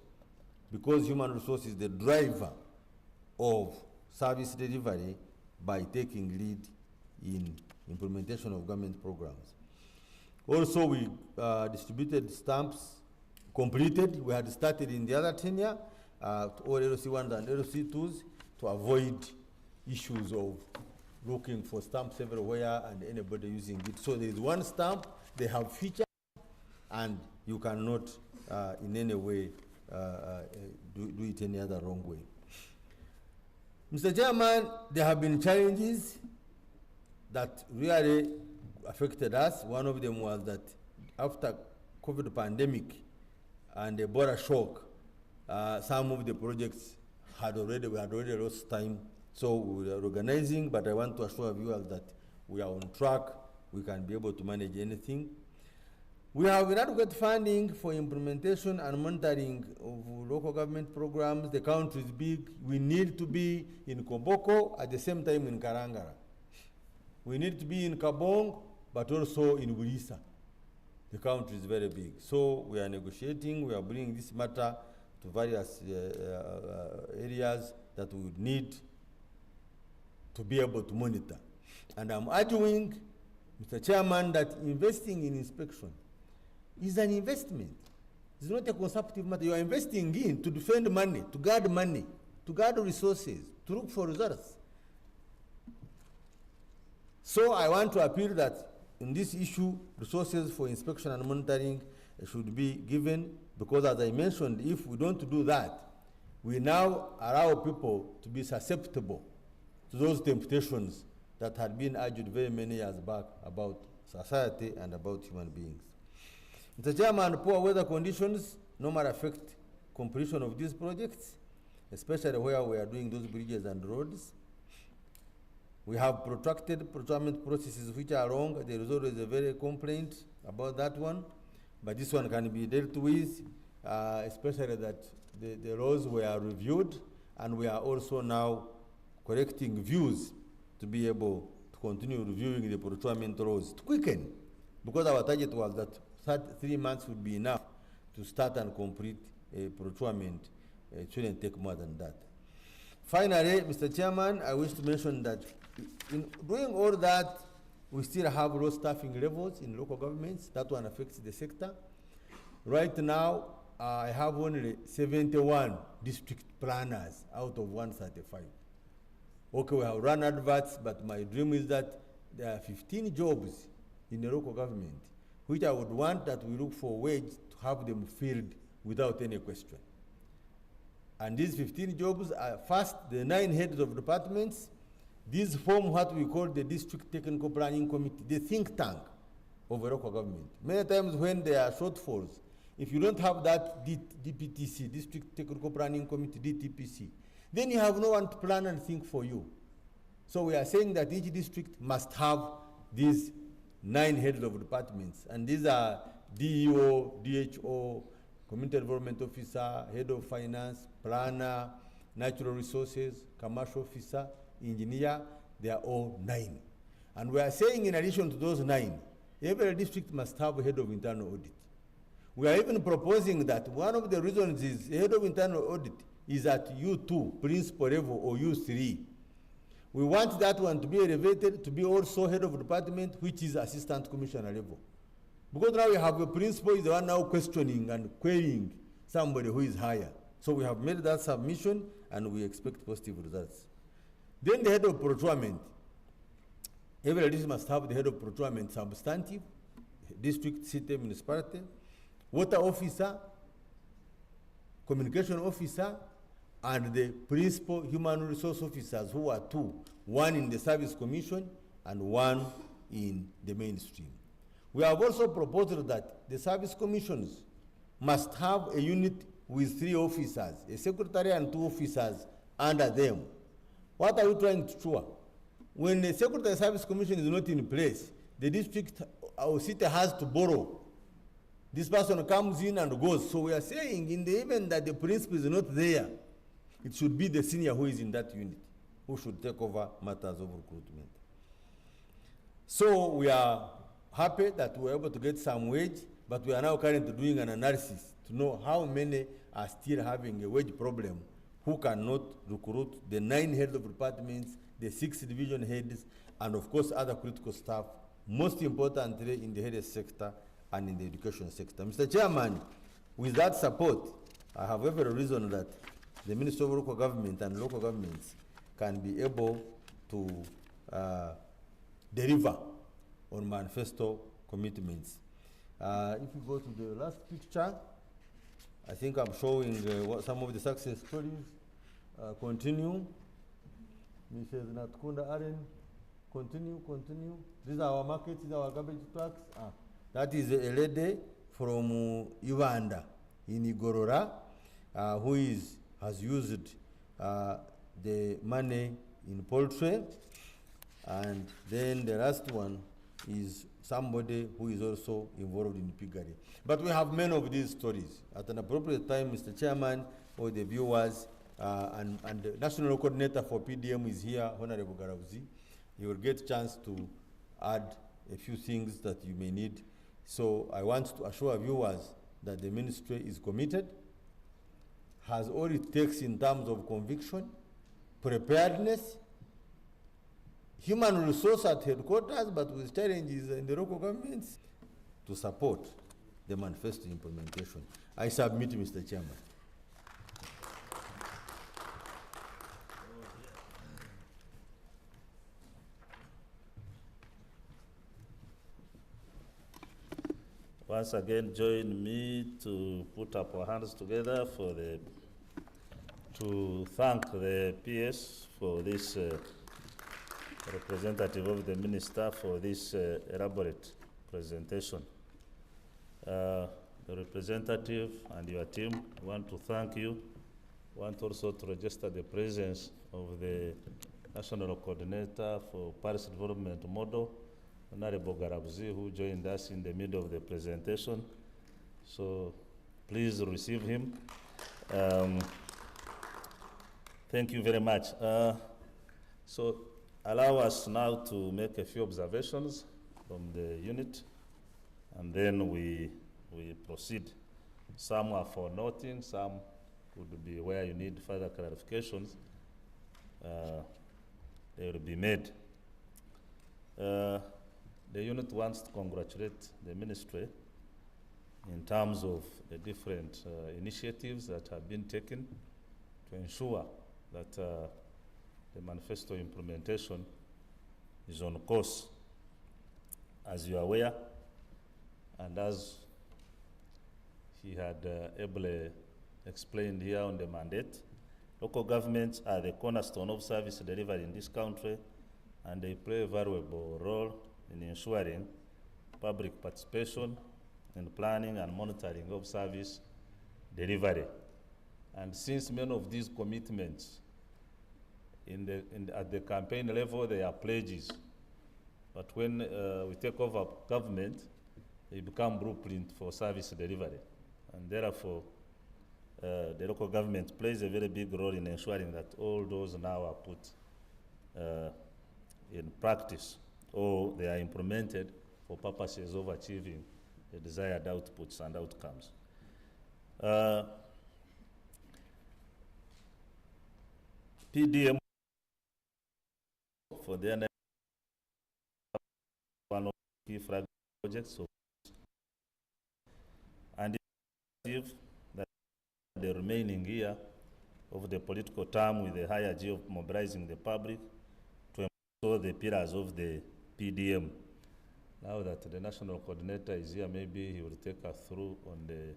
because human resource is the driver of service delivery by taking lead in implementation of government programs. Also, we distributed stamps completed. We had started in the other tenure, all LC1s and LC2s, to avoid issues of looking for stamps everywhere and anybody using it. So there is one stamp, they have features, and you cannot in any way do it any other wrong way. Mr. Chairman, there have been challenges that really affected us. One of them was that after COVID pandemic and the border shock, some of the projects we had already lost time. So we are organizing, but I want to assure viewers that we are on track. We can be able to manage anything. We have inadequate funding for implementation and monitoring of local government programs. The country is big. We need to be in Koboko at the same time in Karangara. We need to be in Kabong, but also in Burisa. The country is very big. So we are negotiating. We are bringing this matter to various areas that we would need to be able to monitor. And I'm arguing, Mr. Chairman, that investing in inspection is an investment. It's not a consumptive matter. You are investing in to defend money, to guard resources, to look for results. So I want to appeal that in this issue, resources for inspection and monitoring should be given, because as I mentioned, if we don't do that, we now allow people to be susceptible to those temptations that had been argued very many years back about society and about human beings. Mr. Chairman, poor weather conditions normally affect completion of these projects, especially where we are doing those bridges and roads. We have protracted procurement processes which are long. There is always a very complaint about that one, but this one can be dealt with, especially that the laws were reviewed, and we are also now correcting views to be able to continue reviewing the procurement laws to quicken, because our target was that 3 months would be enough to start and complete a procurement. It shouldn't take more than that. Finally, Mr. Chairman, I wish to mention that in doing all that, we still have low staffing levels in local governments. That one affects the sector. Right now, I have only 71 district planners out of 135. Okay, we have run adverts, but my dream is that there are 15 jobs in the local government, which I would want that we look for ways to have them filled without any question. And these 15 jobs are, first, the 9 heads of departments. These form what we call the District Technical Planning Committee, the think tank of a local government. Many times when there are shortfalls, if you don't have that DPTC, District Technical Planning Committee, DTPC, then you have no one to plan and think for you. So we are saying that each district must have these 9 heads of departments, and these are DEO, DHO, Community Development Officer, Head of Finance, Planner, Natural Resources, Commercial Officer, Engineer. They are all 9. And we are saying in addition to those 9, every district must have a Head of Internal Audit. We are even proposing that one of the reasons is Head of Internal Audit is at U2, principal level, or U3. We want that one to be elevated to be also head of department, which is assistant commissioner level. Because now we have a principal is the one now questioning and querying somebody who is higher. So we have made that submission and we expect positive results. Then the head of procurement. Every district must have the head of procurement substantive, district, city, municipality, water officer, communication officer, and the principal human resource officers, who are two, one in the service commission and one in the mainstream. We have also proposed that the service commissions must have a unit with 3 officers, a secretary and 2 officers under them. What are we trying to ensure? When the secretary service commission is not in place, the district or city has to borrow. This person comes in and goes. So we are saying, in the event that the principal is not there, it should be the senior who is in that unit who should take over matters of recruitment. So we are happy that we were able to get some wage, but we are now currently doing an analysis to know how many are still having a wage problem, who cannot recruit the 9 heads of departments, the 6 division heads, and of course other critical staff, most importantly in the health sector and in the education sector. Mr. Chairman, with that support, I have every reason that the Ministry of Local Government and local governments can be able to deliver on manifesto commitments. If you go to the last picture, I think I'm showing what some of the success stories. Continue. Mrs. Natkunda Aren, continue. These are our markets, these are our garbage trucks. That is a lady from Uganda in Igorora who has used the money in poultry. And then the last one is somebody who is also involved in piggery. But we have many of these stories. At an appropriate time, Mr. Chairman, or the viewers, and the National Coordinator for PDM is here, Honorable Garauzi. You will get a chance to add a few things that you may need. So I want to assure viewers that the ministry is committed, has all it takes in terms of conviction, preparedness, human resource at headquarters, but with challenges in the local governments, to support the manifesto implementation. I submit, Mr. Chairman. Once again, join me to put up our hands together to thank the PS for this representative of the minister for this elaborate presentation. The representative and your team, I want to thank you. I want also to register the presence of the National Coordinator for Paris Development Model, Honorable Garabzi, who joined us in the middle of the presentation. So please receive him. Thank you very much. So allow us now to make a few observations from the unit, and then we proceed. Some are for noting, some would be where you need further clarifications. They will be made. The unit wants to congratulate the ministry in terms of the different initiatives that have been taken to ensure that the manifesto implementation is on course. As you are aware, and as he had ably explained here on the mandate, local governments are the cornerstone of service delivery in this country, and they play a valuable role in ensuring public participation in planning and monitoring of service delivery. And since many of these commitments at the campaign level, they are pledges, but when we take over government, they become blueprint for service delivery. And therefore, the local government plays a very big role in ensuring that all those now are put in practice, or they are implemented for purposes of achieving the desired outputs and outcomes. PDM for the NRM, one of the key flag projects, and that the remaining year of the political term with a higher G of mobilizing the public to ensure the pillars of the PDM. Now that the national coordinator is here, maybe he will take us through on the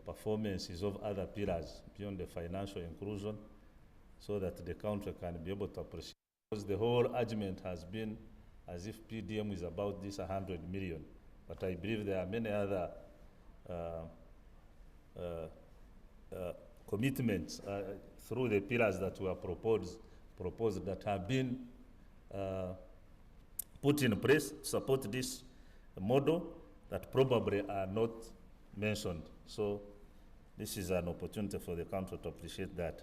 performances of other pillars beyond the financial inclusion, so that the country can be able to appreciate. Because the whole argument has been as if PDM is about this 100 million. But I believe there are many other commitments through the pillars that were proposed that have been put in place to support this model that probably are not mentioned. So this is an opportunity for the country to appreciate that.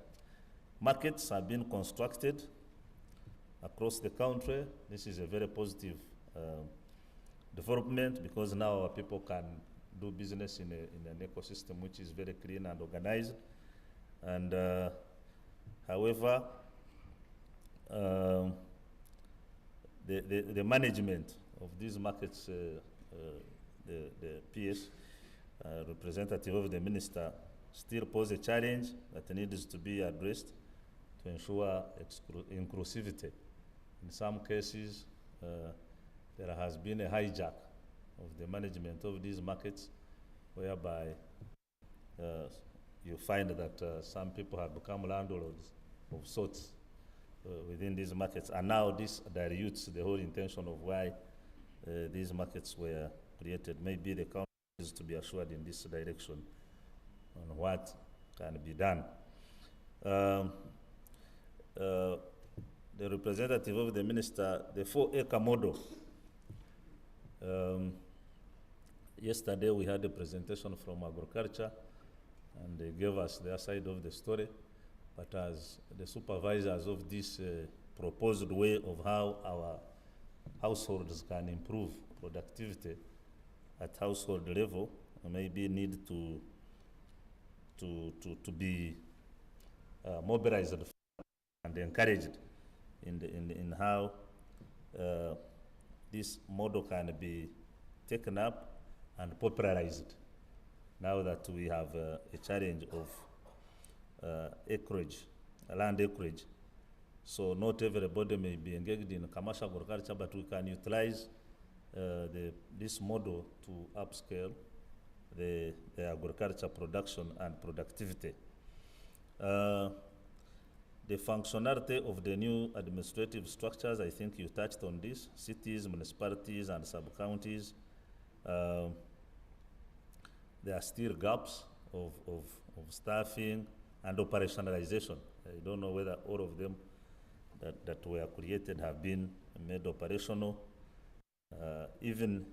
Markets have been constructed across the country. This is a very positive development, because now our people can do business in an ecosystem which is very clean and organized. And however, the management of these markets, the PS, representative of the minister, still pose a challenge that needs to be addressed to ensure inclusivity. In some cases, there has been a hijack of the management of these markets, whereby you find that some people have become landlords of sorts within these markets, and now this dilutes the whole intention of why these markets were created. Maybe the country is to be assured in this direction on what can be done. The representative of the minister, the 4-acre model. Yesterday we had a presentation from agriculture, and they gave us their side of the story. But as the supervisors of this proposed way of how our households can improve productivity at household level, maybe need to be mobilized and encouraged in how this model can be taken up and popularized, now that we have a challenge of acreage, land acreage. So not everybody may be engaged in commercial agriculture, but we can utilize this model to upscale the agriculture production and productivity. The functionality of the new administrative structures, I think you touched on this: cities, municipalities, and sub-counties. There are still gaps of staffing and operationalization. I don't know whether all of them that were created have been made operational. Even,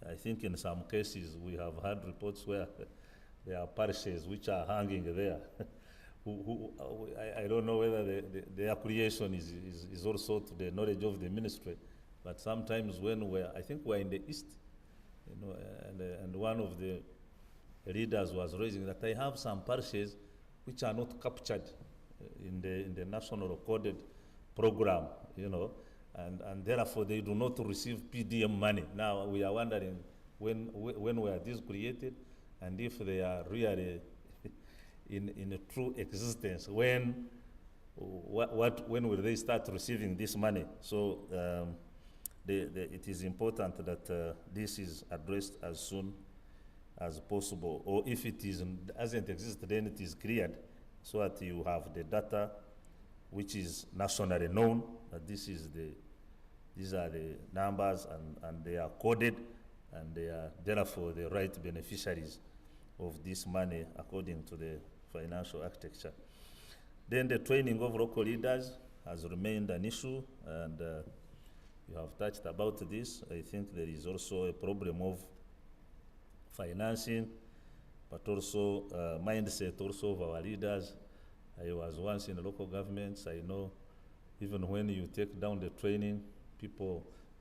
I think in some cases, we have had reports where there are parishes which are hanging there. I don't know whether their creation is also to the knowledge of the ministry, but sometimes when I think we're in the east, you know, and one of the leaders was raising that I have some parishes which are not captured in the national recorded program, you know, and therefore they do not receive PDM money. Now we are wondering when were these created, and if they are really in a true existence, when will they start receiving this money? So it is important that this is addressed as soon as possible, or if it doesn't exist, then it is cleared, so that you have the data which is nationally known, that these are the numbers, and they are coded, and they are therefore the right beneficiaries of this money according to the financial architecture. Then the training of local leaders has remained an issue, and you have touched about this. I think there is also a problem of financing, but also mindset also of our leaders. I was once in local governments. I know even when you take down the training,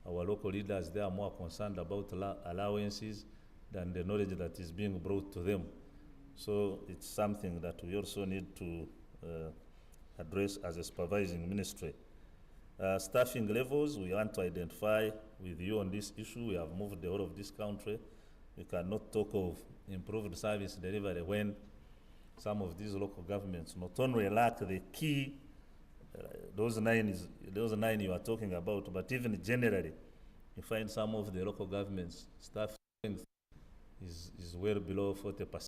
our local leaders, they are more concerned about allowances than the knowledge that is being brought to them. So it's something that we also need to address as a supervising ministry. Staffing levels, we want to identify with you on this issue. We have moved the whole of this country. We cannot talk of improved service delivery when some of these local governments not only lack the key, those nine you are talking about, but even generally, you find some of the local governments staff strength is well below 40%.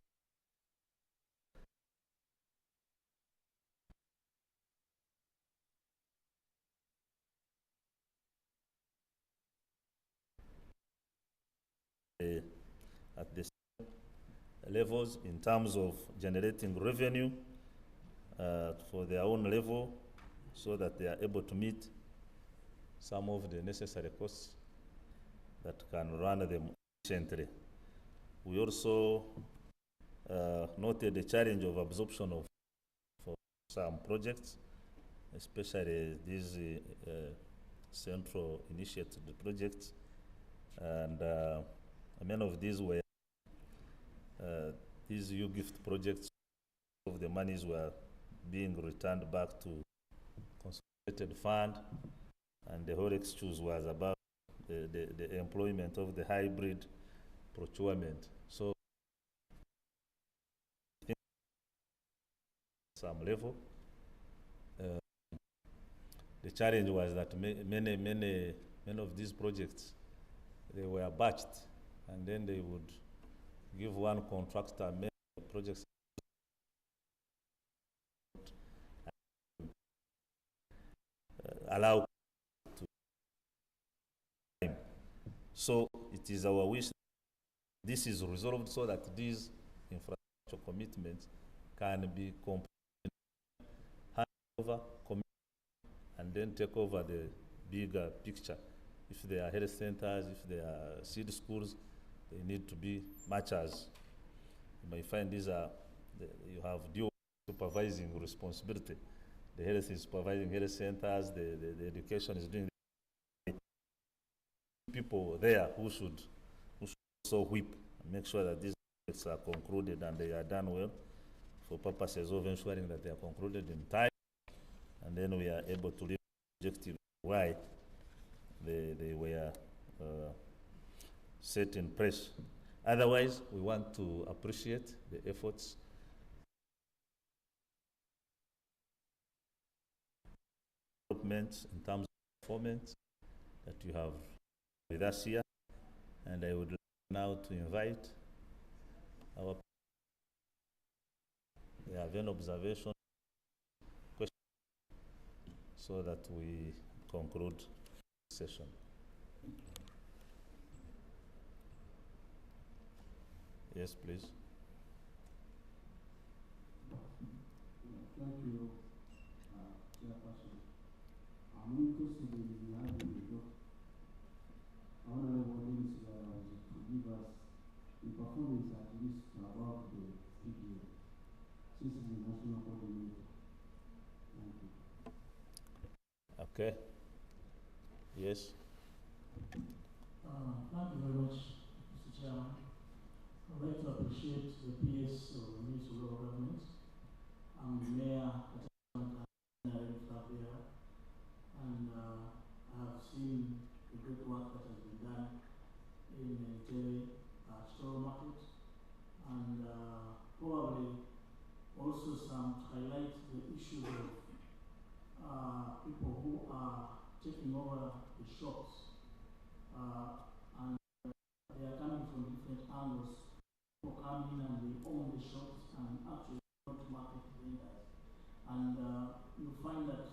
At the levels in terms of generating revenue for their own level, so that they are able to meet some of the necessary costs that can run them efficiently. We also noted the challenge of absorption of for some projects, especially these central initiated projects, and many of these were these U-gift projects. Of the monies were being returned back to consolidated fund, and the whole excuse was about the employment of the hybrid procurement. So, I think some level, the challenge was that many of these projects, they were batched, and then they would give one contractor many projects allow to time. So it is our wish this is resolved so that these infrastructure commitments can be completed, hand over, and then take over the bigger picture. If they are health centers, if they are seed schools, they need to be matchers. You may find these are, you have dual supervising responsibility. The health is supervising health centers, the education is doing people there who should also whip and make sure that these projects are concluded and they are done well for purposes of ensuring that they are concluded in time, and then we are able to reach the objective why they were set in place. Otherwise, we want to appreciate the efforts in terms of performance that you have with us here, and I would like now to invite our they have an observation question so that we conclude the session. Yes, please. Thank you, Chairperson. I'm interested in having the Honorable Minister to give us the performance at least about the CDA, Citizen National Coordinator. Thank you. Okay. Yes. Thank you very much, Mr. Chairman. I'd like to appreciate the PS of the Ministry of Government and the Mayor NRM Manifesto, and I have seen the great work that has been done in the store market, and probably also some to highlight the issues of people who are taking over the shops, and they are coming from different angles. People come in and they own the shops and actually not market vendors, and you find that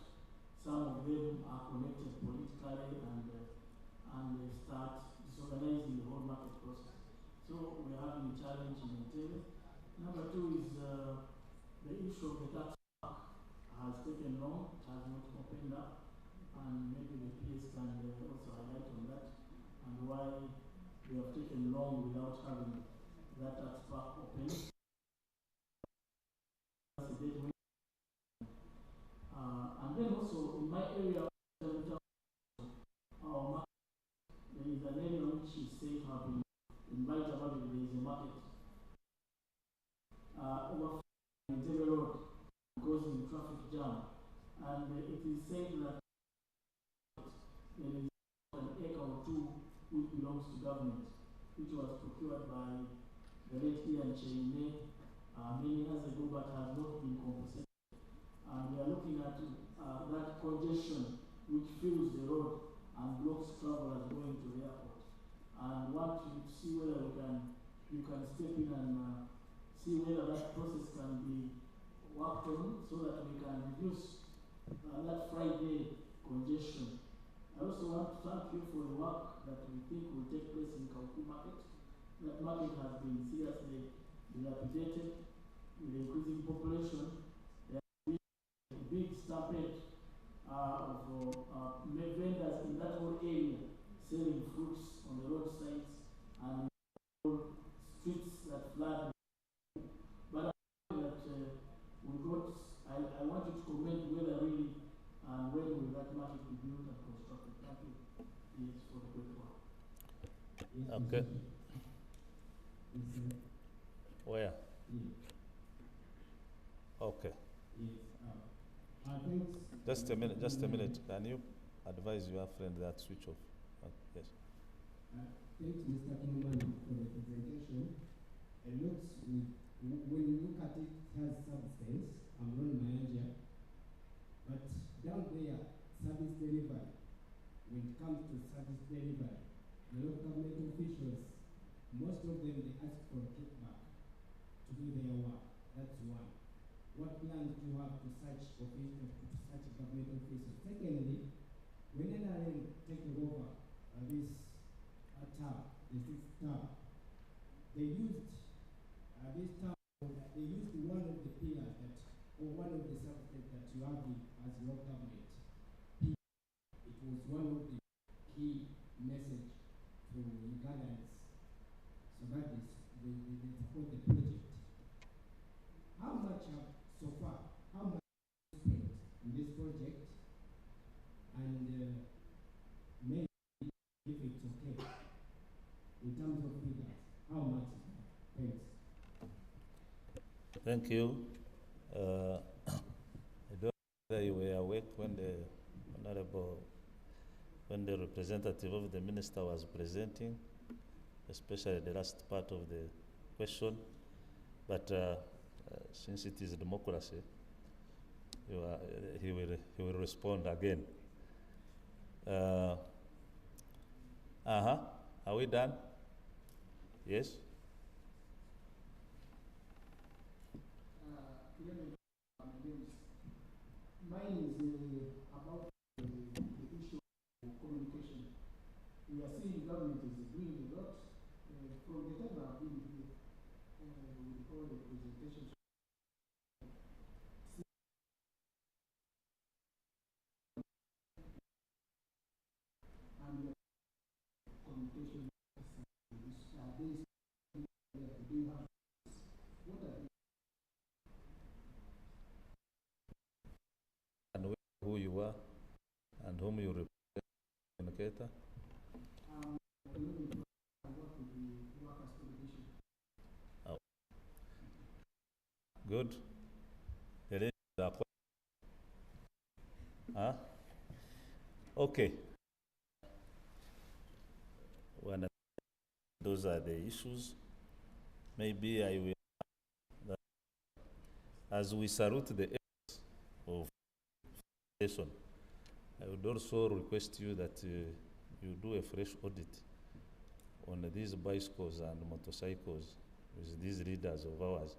some of them are connected politically, and they start disorganizing the whole market process. So we are having a challenge in Intel. Number two is the issue of the tax pack has taken long, it has not opened up, and maybe the PS can also highlight on that and why we have taken long without having that tax pack open. And then also in my area, our market, there is an area which is safe having in Baitavali, there is a market over in Road goes in traffic jam, and it is said that there is an acre or two which belongs to government, which was procured by the late Ian Cheine many years ago but has not been compensated. And we are looking at that congestion which fills the road and blocks travelers going to the airport. And want to see whether you can step in and see whether that process can be worked on so that we can reduce that Friday congestion. I also want to thank you for the work that we think will take place in Kauku Market. That market has been seriously dilapidated with the increasing population. There has been a big stampede of vendors in that whole area selling fruits on the roadsides and streets that flood. But I think that we got, I want you to comment whether really and when will that market be built and constructed. Thank you. Yes, for the great work. Okay. Where? Okay. Just a minute, just a minute. Can you advise your friend that switch off? Yes. Thanks, Mr. Kinumani, for the presentation. It looks, when you look at it, it has substance. I'm not manager. But down there, service delivery, when it comes to service delivery, the local government officials, most of them, they ask for a kickback to do their work. That's one. What plans do you have to such officials, to such government officials? Secondly, when NRM taking over this term, the sixth term, they used this term, they used one of the pillars that, or one of the subjects that you have as local government. It was one of the key message to Ugandans, so that is they support the project. How much so far? How much spent in this project? And maybe if it's okay, in terms of figures, how much is that? Thanks. Thank you. I don't know whether you were awake when when the representative of the minister was presenting, especially the last part of the question. But since it is democracy, he will respond again. Are we done? Yes. Mine is about the issue of communication. We are seeing government is doing a lot. From the time I've been here, with all the presentations, and communication And who you are and whom you represent, communicator. Oh. Good. Huh? Okay. When those are the issues, maybe I will, as we salute the efforts of foundation, I would also request you that you do a fresh audit on these bicycles and motorcycles with these leaders of ours.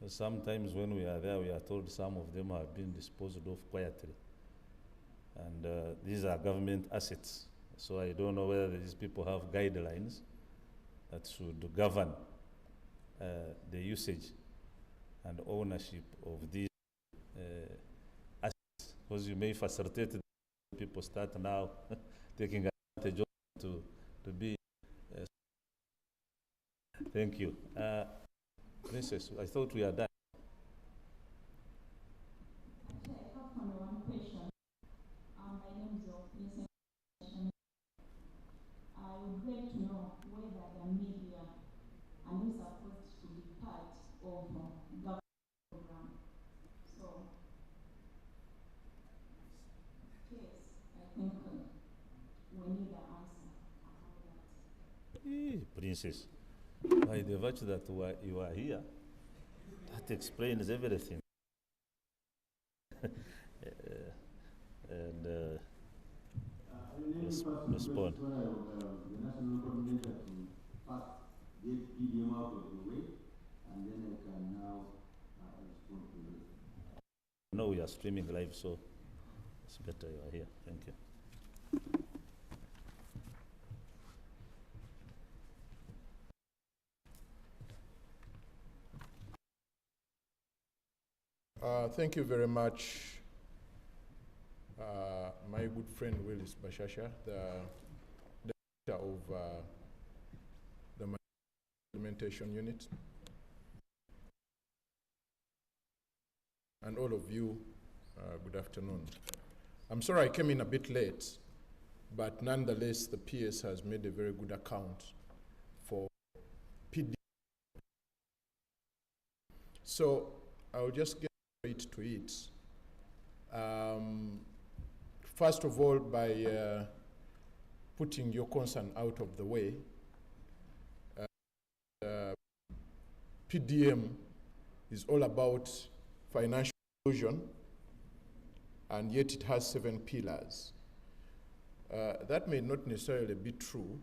Sometimes when we are there, we are told some of them have been disposed of quietly. And these are government assets. So I don't know whether these people have guidelines that should govern the usage and ownership of these assets. Because you may facilitate people start now taking advantage of to be. Thank you. Princess, I thought we are done. Actually, I have only one question. My name is Princess. I would like to know whether the media are not supposed to be part of government program. So, yes, I think we need an answer about that. Princess, by the virtue that you are here, That explains everything. And respond. The national coordinator to first get PDM out of the way, and then I can now respond to this. No, we are streaming live, so it's better you are here. Thank you. Thank you very much, my good friend Willis Bashasha, the director of the implementation unit, and all of you, good afternoon. I'm sorry I came in a bit late, but nonetheless, the PS has made a very good account for PD. So I'll just get straight to it. First of all, by putting your concern out of the way, PDM is all about financial inclusion, and yet it has 7 pillars. That may not necessarily be true,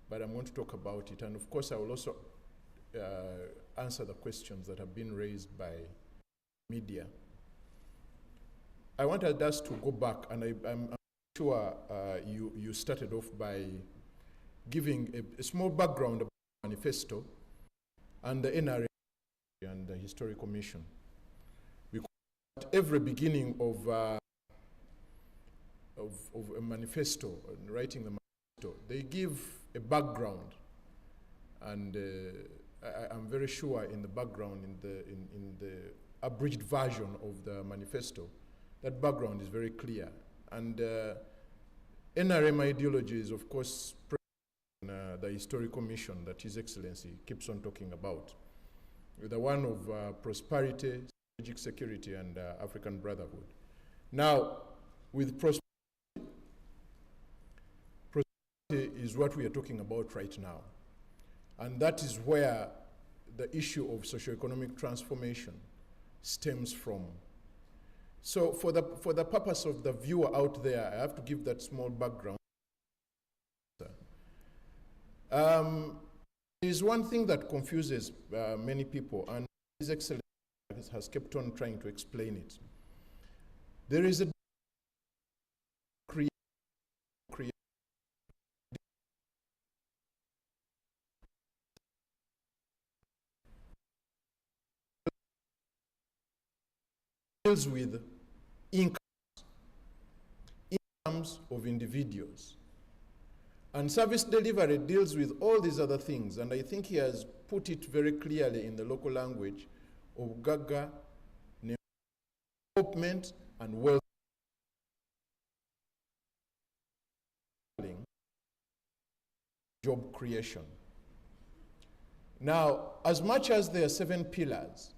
but I'm going to talk about it. And of course, I will also answer the questions that have been raised by media. I wanted us to go back, and I'm sure you started off by giving a small background about the manifesto and the NRM and the Historical Mission. Because at every beginning of a manifesto, writing the manifesto, they give a background, and I'm very sure in the background, in the abridged version of the manifesto, that background is very clear. And NRM ideology is, of course, the historical mission that His Excellency keeps on talking about. The one of prosperity, strategic security, and African brotherhood. Now, with prosperity is what we are talking about right now. And that is where the issue of socioeconomic transformation stems from. So for the purpose of the viewer out there, I have to give that small background. There is one thing that confuses many people, and His Excellency has kept on trying to explain it. There is a deals with incomes of individuals. And service delivery deals with all these other things, and I think he has put it very clearly in the local language of Gaga, development, and wealth. Job creation. Now, as much as there are 7 pillars,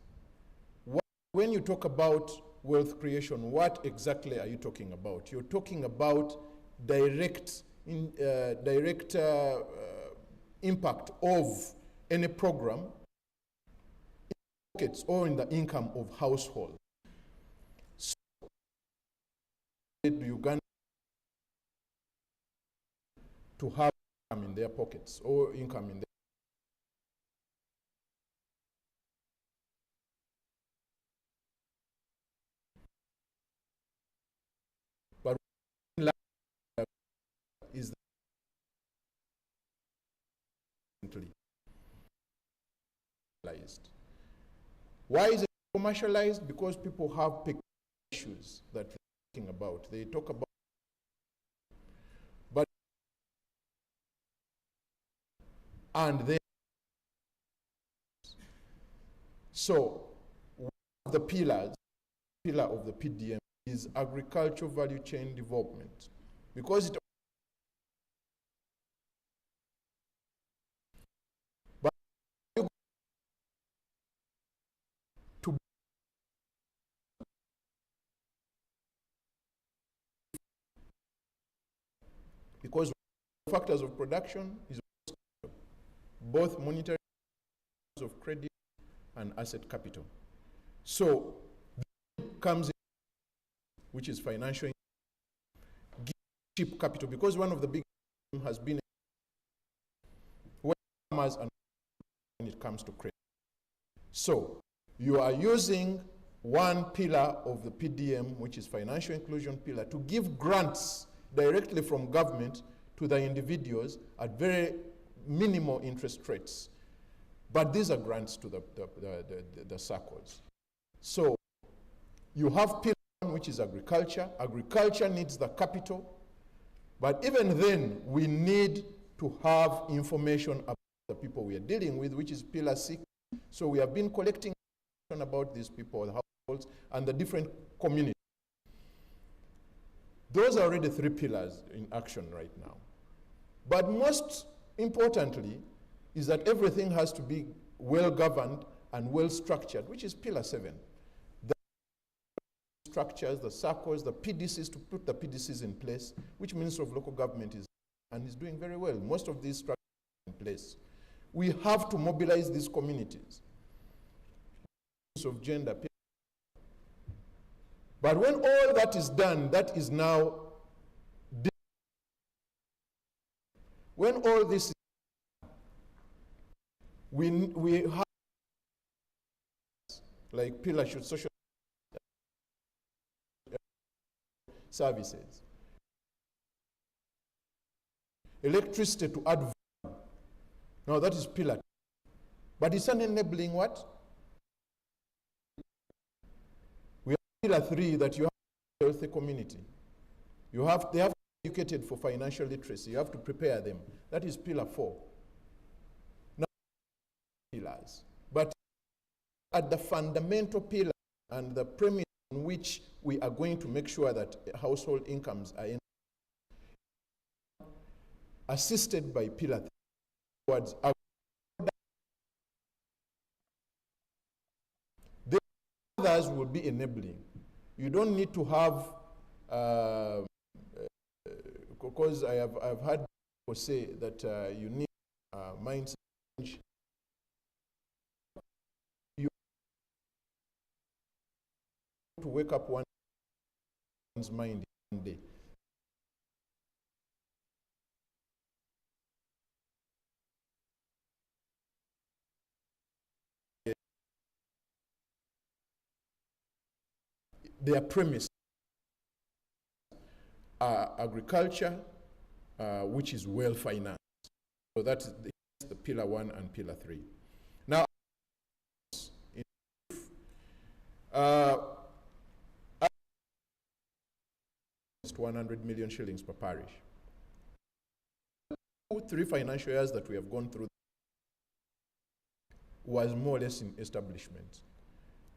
when you talk about wealth creation, what exactly are you talking about? You're talking about direct impact of any program in pockets or in the income of household. So, Uganda to have income in their pockets or income in their is commercialized. Why is it commercialized? Because people have issues that they're talking about. They talk about, but and then so one of the pillar of the PDM is agricultural value chain development, because it because factors of production is both monetary of credit and asset capital. So, comes in, which is financial, cheap capital, because one of the big has been farmers and when it comes to credit. So, you are using one pillar of the PDM, which is financial inclusion pillar, to give grants directly from government to the individuals at very minimal interest rates. But these are grants to the circles. So you have pillar one, which is agriculture. Agriculture needs the capital. But even then, we need to have information about the people we are dealing with, which is pillar 6. So we have been collecting information about these people, the households, and the different communities. Those are already 3 pillars in action right now. But most importantly is that everything has to be well governed and well structured, which is pillar 7. The structures, the circles, the PDCs, to put the PDCs in place, which Minister of Local Government is doing very well. Most of these structures are in place. We have to mobilize these communities of gender. But when all that is done, that is now, when all this is done, we have, like pillar should social services, electricity to add value. Now that is pillar 2. But it's an enabling what? We have pillar 3, that you have a healthy community. They have to be educated for financial literacy. You have to prepare them. That is pillar 4. Now, pillars. But at the fundamental pillar and the premise on which we are going to make sure that household incomes are assisted by pillar 3 towards our the others will be enabling. You don't need to have because I've heard people say that you need mindset change. You to wake up one's mind one day. Their premise agriculture, which is well financed. So that's the pillar 1 and pillar 3. Now, it's 100 million shillings per parish. 3 financial years that we have gone through was more or less in establishment.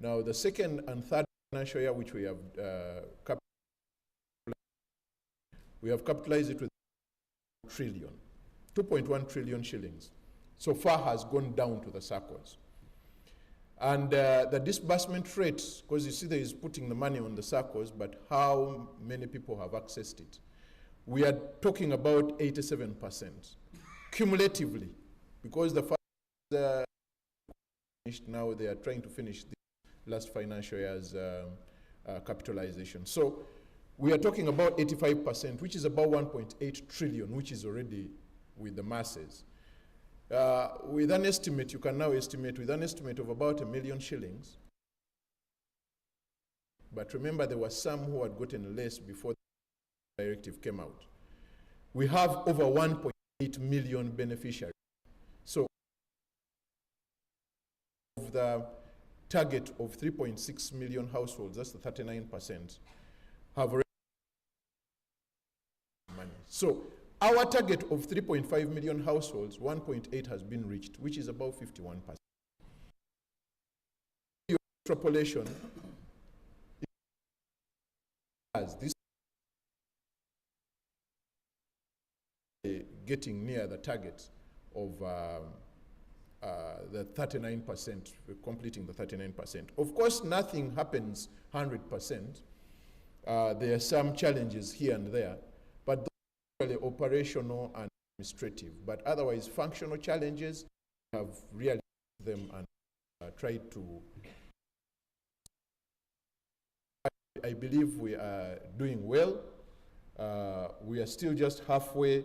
Now, the second and third financial year, which we have capitalized it with 2.1 trillion shillings. So far has gone down to the circles. And the disbursement rate, because you see there is putting the money on the circles, but how many people have accessed it? We are talking about 87% cumulatively, because the first finished, now they are trying to finish the last financial year's capitalization. So we are talking about 85%, which is about 1.8 trillion, which is already with the masses. With an estimate, you can now estimate with an estimate of about 1 million shillings. But remember, there were some who had gotten less before the directive came out. We have over 1.8 million beneficiaries. So, of the target of 3.6 million households, that's the 39%, have already money. So, our target of 3.5 million households, 1.8 has been reached, which is about 51%. Your extrapolation as this getting near the target of the 39%, we're completing the 39%. Of course, nothing happens 100%. There are some challenges here and there, but those are operational and administrative. But otherwise, functional challenges, we have realized them and tried to I believe we are doing well. We are still just halfway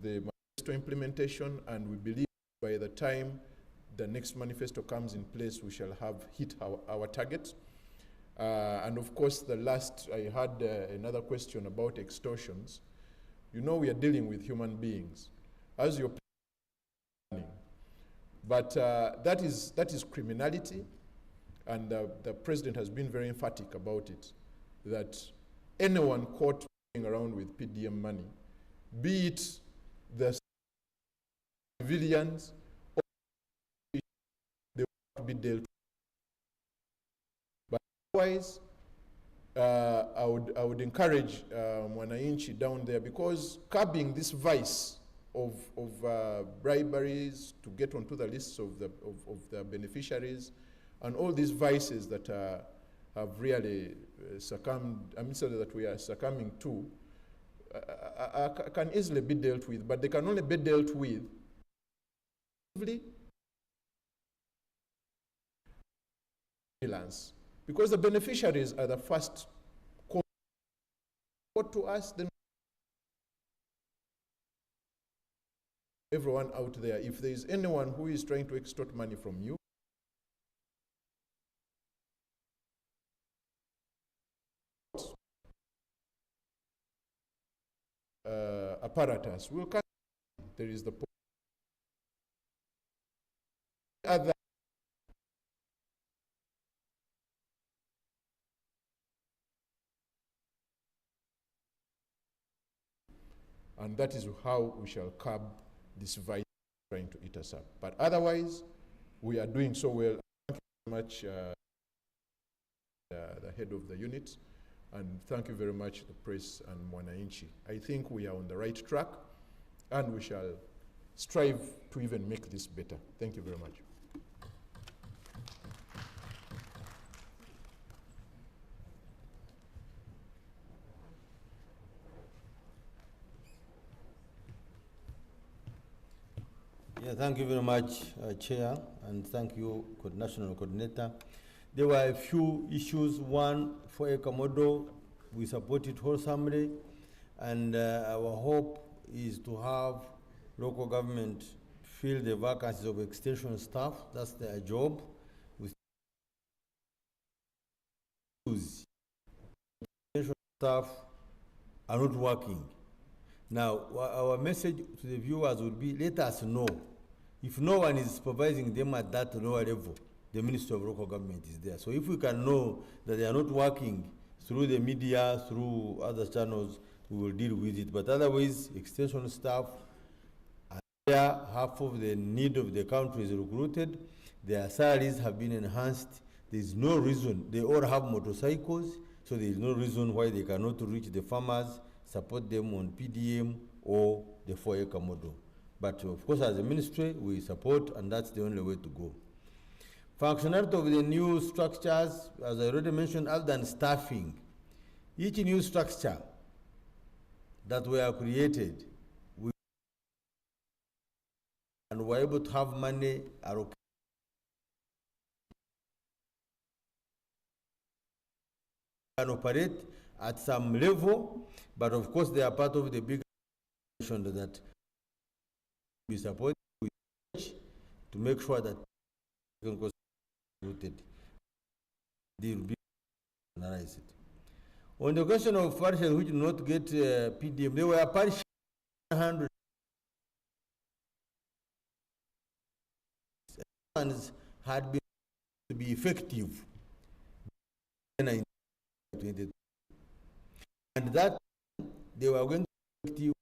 the manifesto implementation, and we believe by the time the next manifesto comes in place, we shall have hit our target. And of course, I had another question about extortions. You know, we are dealing with human beings, as you're planning. But that is criminality, and the president has been very emphatic about it, that anyone caught playing around with PDM money, be it the civilians or they will be dealt with. But otherwise, I would encourage Mwananchi down there, because curbing this vice of briberies to get onto the lists of the beneficiaries, and all these vices that have really that we are succumbing to, can easily be dealt with, but they can only be dealt with freelance, because the beneficiaries are the first call to us. Then everyone out there, if there is anyone who is trying to extort money from you, apparatus will come. There is the other. And that is how we shall curb this vice trying to eat us up. But otherwise, we are doing so well. Thank you very much, the head of the unit, and thank you very much, the press and Mwananchi. I think we are on the right track, and we shall strive to even make this better. Thank you very much. Yeah, thank you very much, Chair, and thank you, National Coordinator. There were a few issues. One, for Ekamodo, we support it wholesomely, and our hope is to have local government fill the vacancies of extension staff. That's their job. With extension staff are not working. Now, our message to the viewers would be, let us know. If no one is supervising them at that lower level, the Ministry of Local Government is there. So if we can know that they are not working through the media, through other channels, we will deal with it. But otherwise, extension staff are there. Half of the need of the country is recruited. Their salaries have been enhanced. There is no reason. They all have motorcycles, so there is no reason why they cannot reach the farmers, support them on PDM or the 4-acre model. But of course, as a ministry, we support, and that's the only way to go. Functionality of the new structures, as I already mentioned, other than staffing, each new structure that were created, and we're able to have money allocated. Can operate at some level, but of course they are part of the big mission that we support to make sure that rooted. They will be analyze it. On the question of partial which do not get PDM, they were partial 100 had been to be effective in 2022. And that they were going to be effective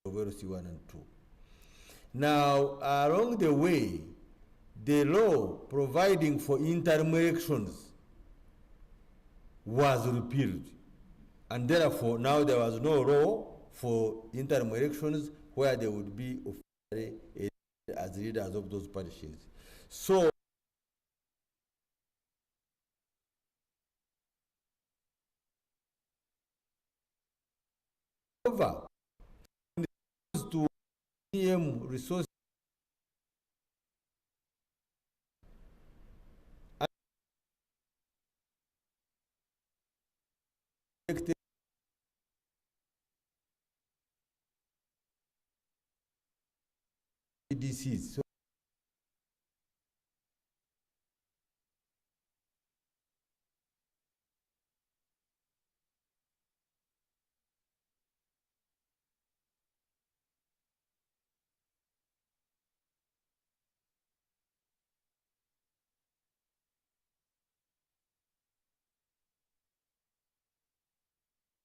over C1 and 2. Now, along the way, the law providing for interim elections was repealed. And therefore, now there was no law for interim elections where they would be officially as leaders of those parishes. So, however, when it comes to PM resources, DCs. So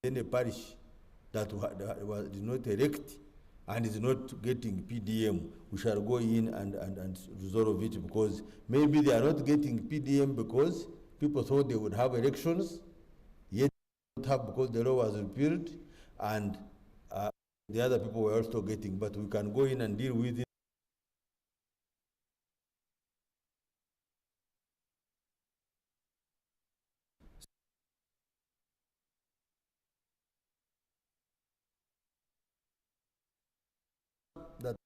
in a parish that did not erect and is not getting PDM, we shall go in and resolve it, because maybe they are not getting PDM because people thought they would have elections, yet they don't have because the law was repealed, and the other people were also getting, but we can go in and deal with it. That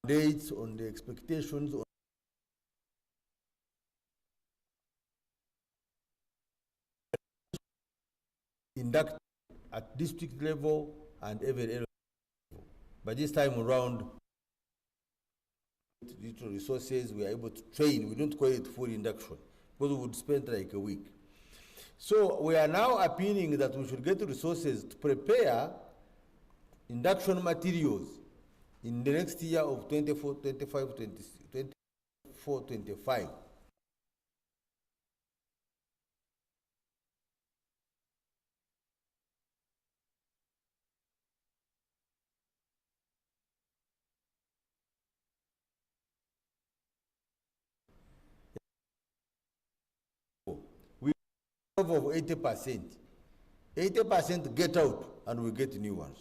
dates on the expectations on induct at district level and every level. But this time around, little resources, we are able to train. We don't call it full induction because we would spend like a week. So we are now appealing that we should get resources to prepare induction materials in the next year of 24, 25, 24, 25. We have of 80%. 80% get out and we get new ones.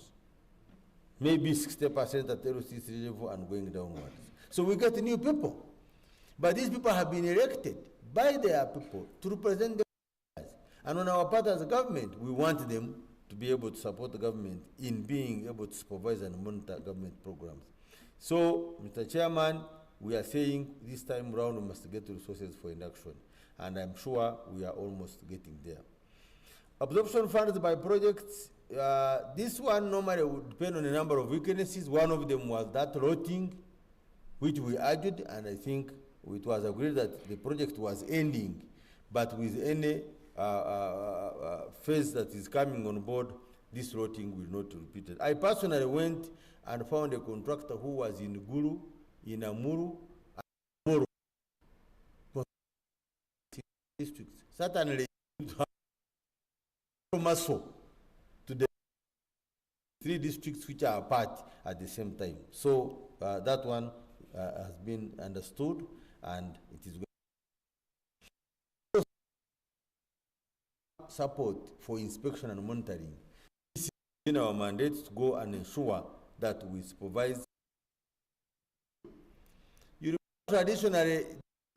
Maybe 60% at LC3 level and going downwards. So we get new people. But these people have been elected by their people to represent them. And on our part as a government, we want them to be able to support the government in being able to supervise and monitor government programs. So, Mr. Chairman, we are saying this time around we must get resources for induction. And I'm sure we are almost getting there. Absorption funds by projects, this one normally would depend on a number of weaknesses. One of them was that rotting, which we argued, and I think it was agreed that the project was ending, but with any phase that is coming on board, this rotting will not be repeated. I personally went and found a contractor who was in Gulu, in Amuru, and Moro districts. Certainly, muscle to the 3 districts which are apart at the same time. So that one has been understood, and it is going to support for inspection and monitoring. This is in our mandate to go and ensure that we supervise. You remember traditionally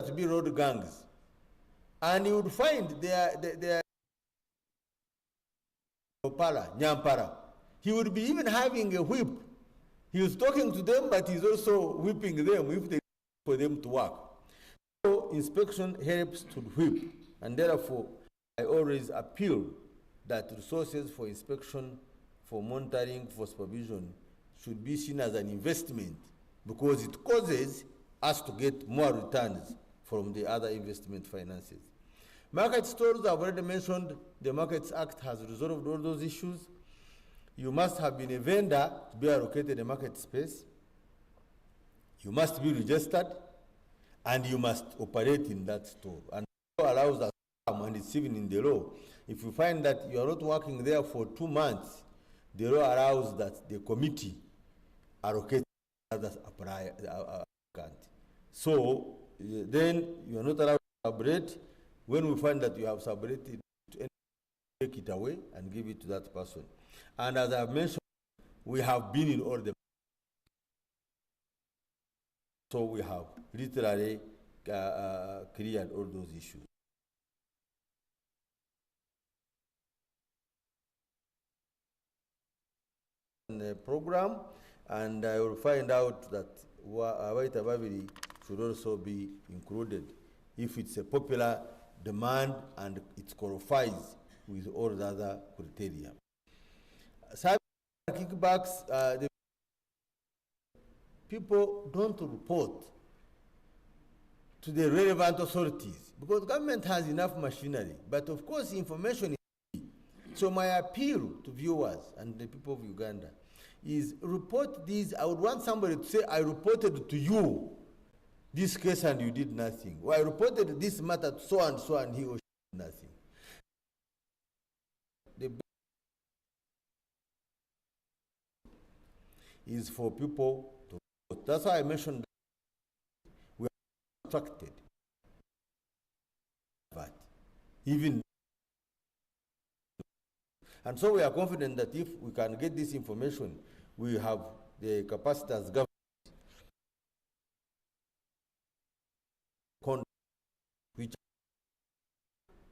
to be road gangs, and you would find there Nyampara. He would be even having a whip. He was talking to them, but he's also whipping them if they for them to work. So inspection helps to whip, and therefore I always appeal that resources for inspection, for monitoring, for supervision should be seen as an investment, because it causes us to get more returns from the other investment finances. Market stalls, I've already mentioned, the Markets Act has resolved all those issues. You must have been a vendor to be allocated a market space. You must be registered, and you must operate in that store. And the law allows us, and it's even in the law. If you find that you are not working there for 2 months, the law allows that the committee allocate others applicant. So then you are not allowed to operate. When we find that you have subletted, take it away and give it to that person. And as I've mentioned, we have been in all the. So we have literally cleared all those issues. The program, and I will find out that White Babili should also be included if it's a popular demand and it qualifies with all the other criteria. Cyber kickbacks, the people don't report to the relevant authorities because government has enough machinery, but of course information is key. So my appeal to viewers and the people of Uganda is report these. I would want somebody to say, I reported to you this case and you did nothing. Or I reported this matter to so and he or she did nothing. The is for people to vote. That's why I mentioned we are instructed. But even and so we are confident that if we can get this information, we have the capacity as government which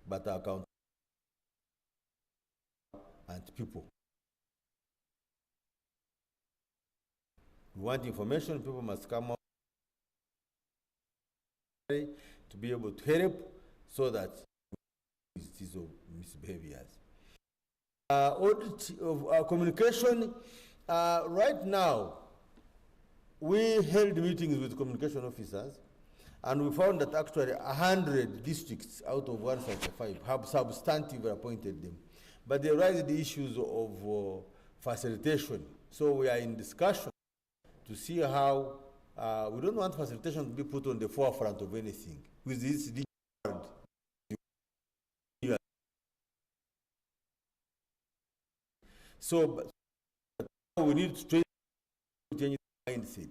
but account and people. We want information, people must come out to be able to help so that these misbehaviors. Audit of communication. Right now, we held meetings with communication officers, and we found that actually 100 districts out of 175 have substantively appointed them. But they raised the issues of facilitation. So we are in discussion to see how we don't want facilitation to be put on the forefront of anything. With this digital so we need to change the mindset.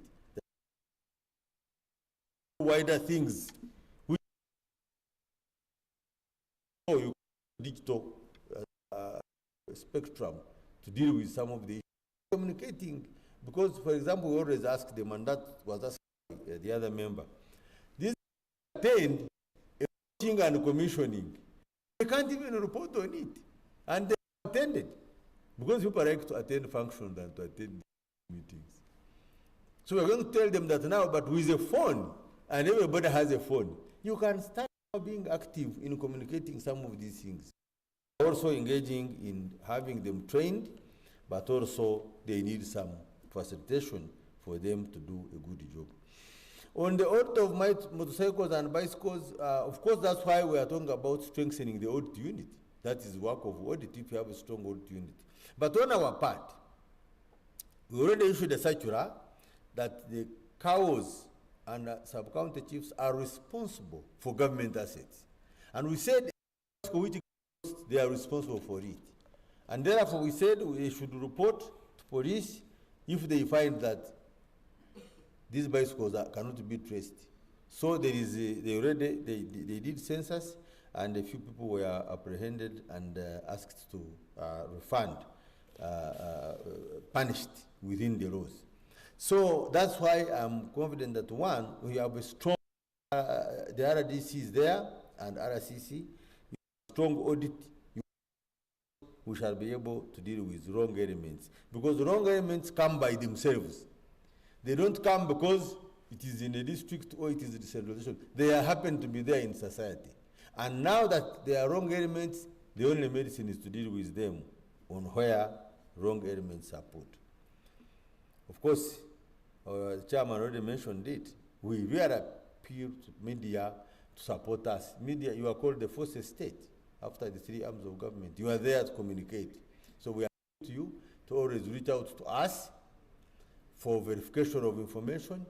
Wider things which you digital spectrum to deal with some of the communicating, because for example we always ask them, and that was asked by the other member, this attend watching and commissioning, they can't even report on it, and they attended because people like to attend functions than to attend meetings. So we're going to tell them that now, but with a phone, and everybody has a phone, you can start being active in communicating some of these things. Also engaging in having them trained, but also they need some facilitation for them to do a good job. On the audit of motorcycles and bicycles, of course that's why we are talking about strengthening the audit unit. That is work of audit if you have a strong audit unit. But on our part, we already issued a circular that the CAOs and sub-county chiefs are responsible for government assets. And we said they are responsible for it. And therefore we said we should report to police if they find that these bicycles cannot be traced. So there is they did census, and a few people were apprehended and asked to refund, punished within the laws. So that's why I'm confident that one, we have a strong, the RDC is there and RCC, strong audit, we shall be able to deal with wrong elements. Because wrong elements come by themselves. They don't come because it is in a district or it is a decentralization. They happen to be there in society. And now that there are wrong elements, the only medicine is to deal with them on where wrong elements are put. Of course, the chairman already mentioned it. We really appeal to media to support us. Media, you are called the fourth estate after the three arms of government. You are there to communicate. So we appeal to you to always reach out to us for verification of information.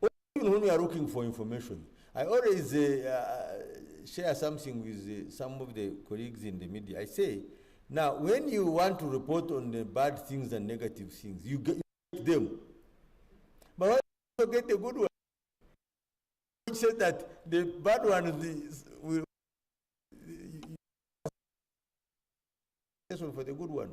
Or even when we are looking for information, I always share something with some of the colleagues in the media. I say, now when you want to report on the bad things and negative things, you get them. But when you get the good one, which says that the bad ones will for the good ones.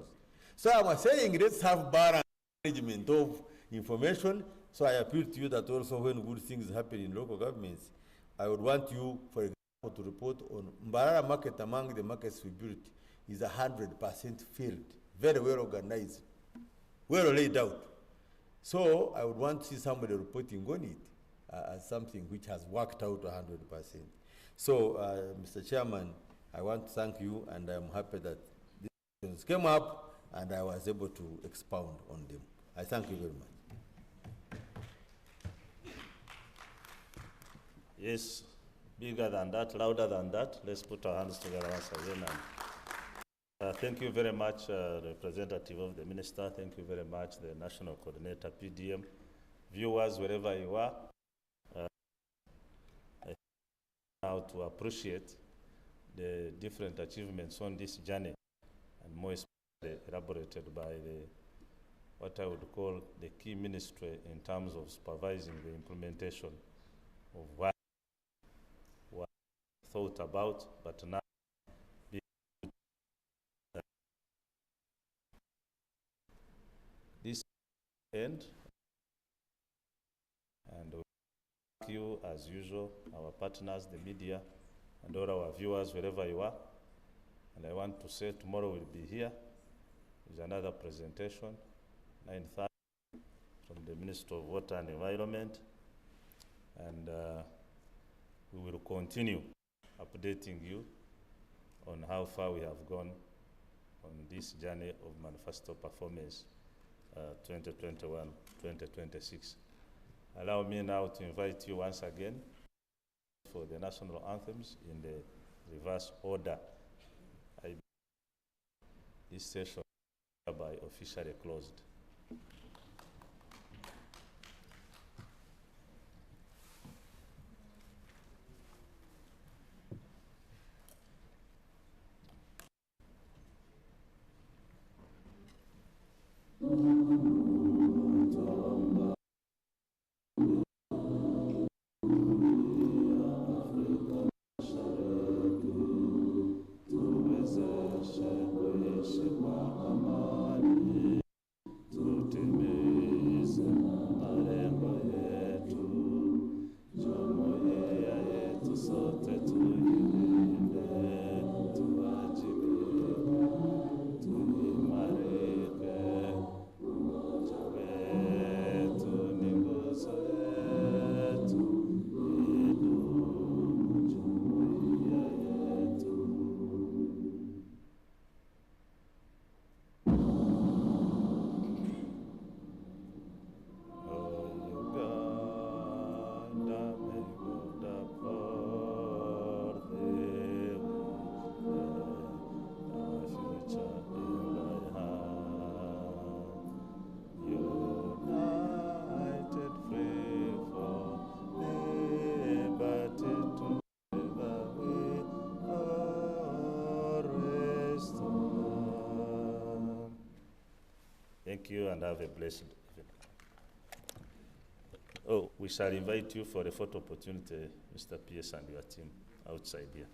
So I was saying let's have balance management of information. So I appeal to you that also when good things happen in local governments, I would want you, for example, to report on Mbarara market among the markets we built is 100% filled, very well organized, well laid out. So I would want to see somebody reporting on it. as something which has worked out 100%. So, Mr. Chairman, I want to thank you, and I'm happy that these questions came up and I was able to expound on them. I thank you very much. Yes, bigger than that, louder than that. Let's put our hands together once again. And, thank you very much, representative of the minister. Thank you very much, the national coordinator, PDM. Viewers, wherever you are, now to appreciate the different achievements on this journey, and more especially elaborated by what I would call the key ministry in terms of supervising the implementation of what thought about, but now this end, and we thank you as usual, our partners, the media, and all our viewers wherever you are. And I want to say tomorrow we'll be here with another presentation, 9:30, from the Minister of Water and Environment, and we will continue updating you on how far we have gone on this journey of manifesto performance 2021-2026. Allow me now to invite you once again for the national anthems in the reverse order. This session is hereby officially closed. Thank you and have a blessed evening. Oh, we shall invite you for a photo opportunity, Mr. P.S. and your team outside here.